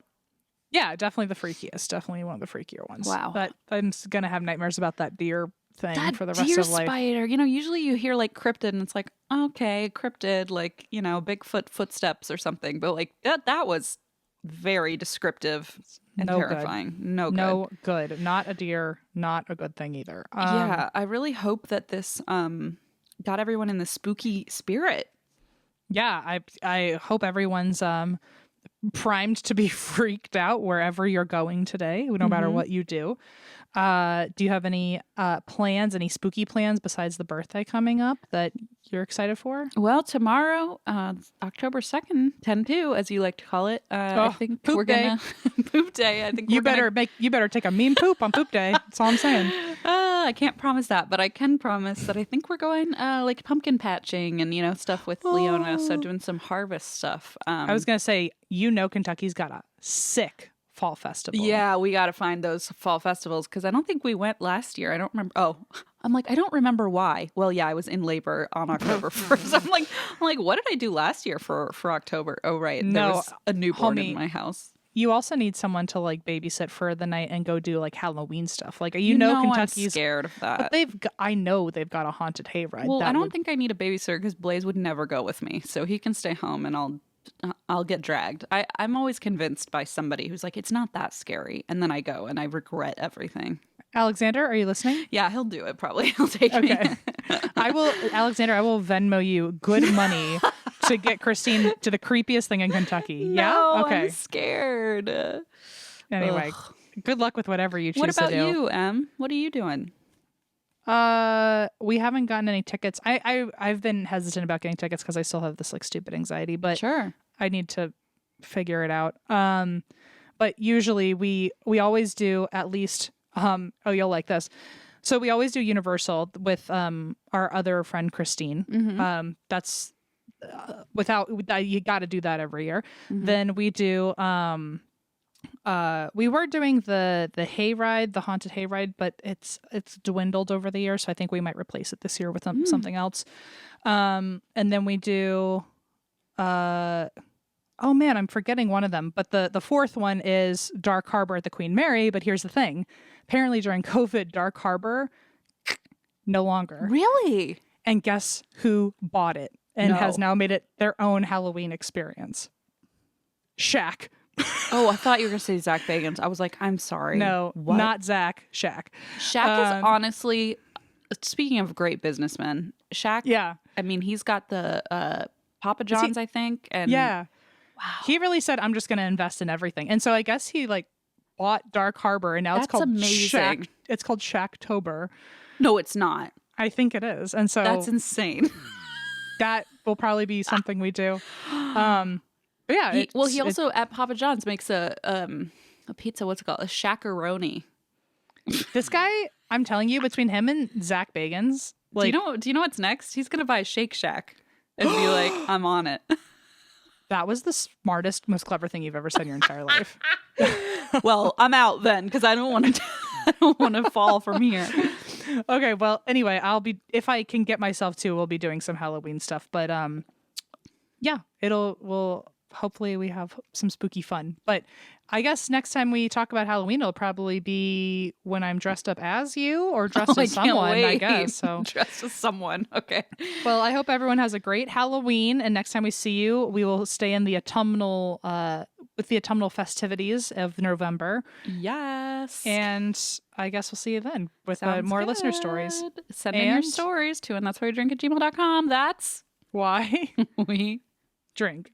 [SPEAKER 2] Yeah, definitely the freakiest. Definitely one of the freakier ones.
[SPEAKER 1] Wow.
[SPEAKER 2] But I'm going to have nightmares about that deer thing for the rest of life.
[SPEAKER 1] Spider. Usually you hear like cryptid and it's like, okay, cryptid, like, Bigfoot footsteps or something. But like that was very descriptive and terrifying. No
[SPEAKER 2] good. Not a deer. Not a good thing either.
[SPEAKER 1] Yeah, I really hope that this got everyone in the spooky spirit.
[SPEAKER 2] Yeah, I hope everyone's primed to be freaked out wherever you're going today, no matter what you do. Do you have any plans, any spooky plans besides the birthday coming up that you're excited for?
[SPEAKER 1] Well, tomorrow, October 2nd, 10-2, as you like to call it. I think we're going to poop day. I think
[SPEAKER 2] you better take a mean poop on poop day. That's all I'm saying.
[SPEAKER 1] I can't promise that, but I can promise that I think we're going like pumpkin patching and, stuff with Leona. So doing some harvest stuff.
[SPEAKER 2] I was going to say, Kentucky's got a sick fall festival.
[SPEAKER 1] Yeah, we got to find those fall festivals because I don't think we went last year. I don't remember. Oh, I'm like, I don't remember why. Well, yeah, I was in labor on October 1st. I'm like, what did I do last year for October? Oh, right. There was a newborn in my house.
[SPEAKER 2] You also need someone to like babysit for the night and go do like Halloween stuff. Like, Kentucky's
[SPEAKER 1] I'm scared of that.
[SPEAKER 2] But I know they've got a haunted hayride.
[SPEAKER 1] Well, I don't think I need a babysitter because Blaze would never go with me, so he can stay home and I'll get dragged. I'm always convinced by somebody who's like, it's not that scary. And then I go and I regret everything.
[SPEAKER 2] Alexander, are you listening?
[SPEAKER 1] Yeah, he'll do it probably. He'll take me.
[SPEAKER 2] Alexander, I will Venmo you good money to get Christine to the creepiest thing in Kentucky.
[SPEAKER 1] No,
[SPEAKER 2] yeah? Okay.
[SPEAKER 1] I'm scared.
[SPEAKER 2] Anyway, good luck with whatever you choose to do.
[SPEAKER 1] What about you, Em? What are you doing?
[SPEAKER 2] We haven't gotten any tickets. I've been hesitant about getting tickets because I still have this like stupid anxiety, but
[SPEAKER 1] sure,
[SPEAKER 2] I need to figure it out. But usually we always do at least, you'll like this. So we always do Universal with, our other friend, Christine.
[SPEAKER 1] Mm-hmm.
[SPEAKER 2] That's you got to do that every year. Mm-hmm. Then we do, we were doing the hayride, the haunted hayride, but it's dwindled over the years, so I think we might replace it this year with something else. And then we do oh man, I'm forgetting one of them, but the fourth one is Dark Harbor at the Queen Mary. But here's the thing: apparently during COVID, Dark Harbor no longer.
[SPEAKER 1] Really?
[SPEAKER 2] And guess who bought it and has now made it their own Halloween experience? Shaq.
[SPEAKER 1] Oh, I thought you were going to say Zach Bagans. I was like, I'm sorry.
[SPEAKER 2] No,
[SPEAKER 1] what?
[SPEAKER 2] Not Zach. Shaq.
[SPEAKER 1] Shaq is honestly, speaking of great businessmen, Shaq,
[SPEAKER 2] yeah.
[SPEAKER 1] I mean, he's got the Papa John's, I think. And
[SPEAKER 2] yeah.
[SPEAKER 1] Wow.
[SPEAKER 2] He really said, I'm just going to invest in everything. And so I guess he like bought Dark Harbor and now it's called
[SPEAKER 1] amazing.
[SPEAKER 2] It's called Shacktober.
[SPEAKER 1] No, it's not.
[SPEAKER 2] I think it is. And so
[SPEAKER 1] that's insane.
[SPEAKER 2] That will probably be something we do. Yeah.
[SPEAKER 1] He also at Papa John's makes a pizza. What's it called? A shackaroni.
[SPEAKER 2] This guy, I'm telling you, between him and Zach Bagans, like,
[SPEAKER 1] do you know what's next? He's gonna buy a Shake Shack and be like, I'm on it.
[SPEAKER 2] That was the smartest, most clever thing you've ever said in your entire life.
[SPEAKER 1] Well, I'm out then because I don't want to fall from here.
[SPEAKER 2] Okay. Well, anyway, if I can get myself to, we'll be doing some Halloween stuff. But yeah, hopefully we have some spooky fun. But I guess next time we talk about Halloween, it'll probably be when I'm dressed up as you or dressed as someone, I guess. So
[SPEAKER 1] dressed as someone. Okay.
[SPEAKER 2] Well, I hope everyone has a great Halloween. And next time we see you, we will stay in the autumnal, with the autumnal festivities of November.
[SPEAKER 1] Yes.
[SPEAKER 2] And I guess we'll see you then with more listener stories.
[SPEAKER 1] Send in your stories to andthat'swhyyouDrink@gmail.com. That's
[SPEAKER 2] Why?
[SPEAKER 1] We
[SPEAKER 2] Drink.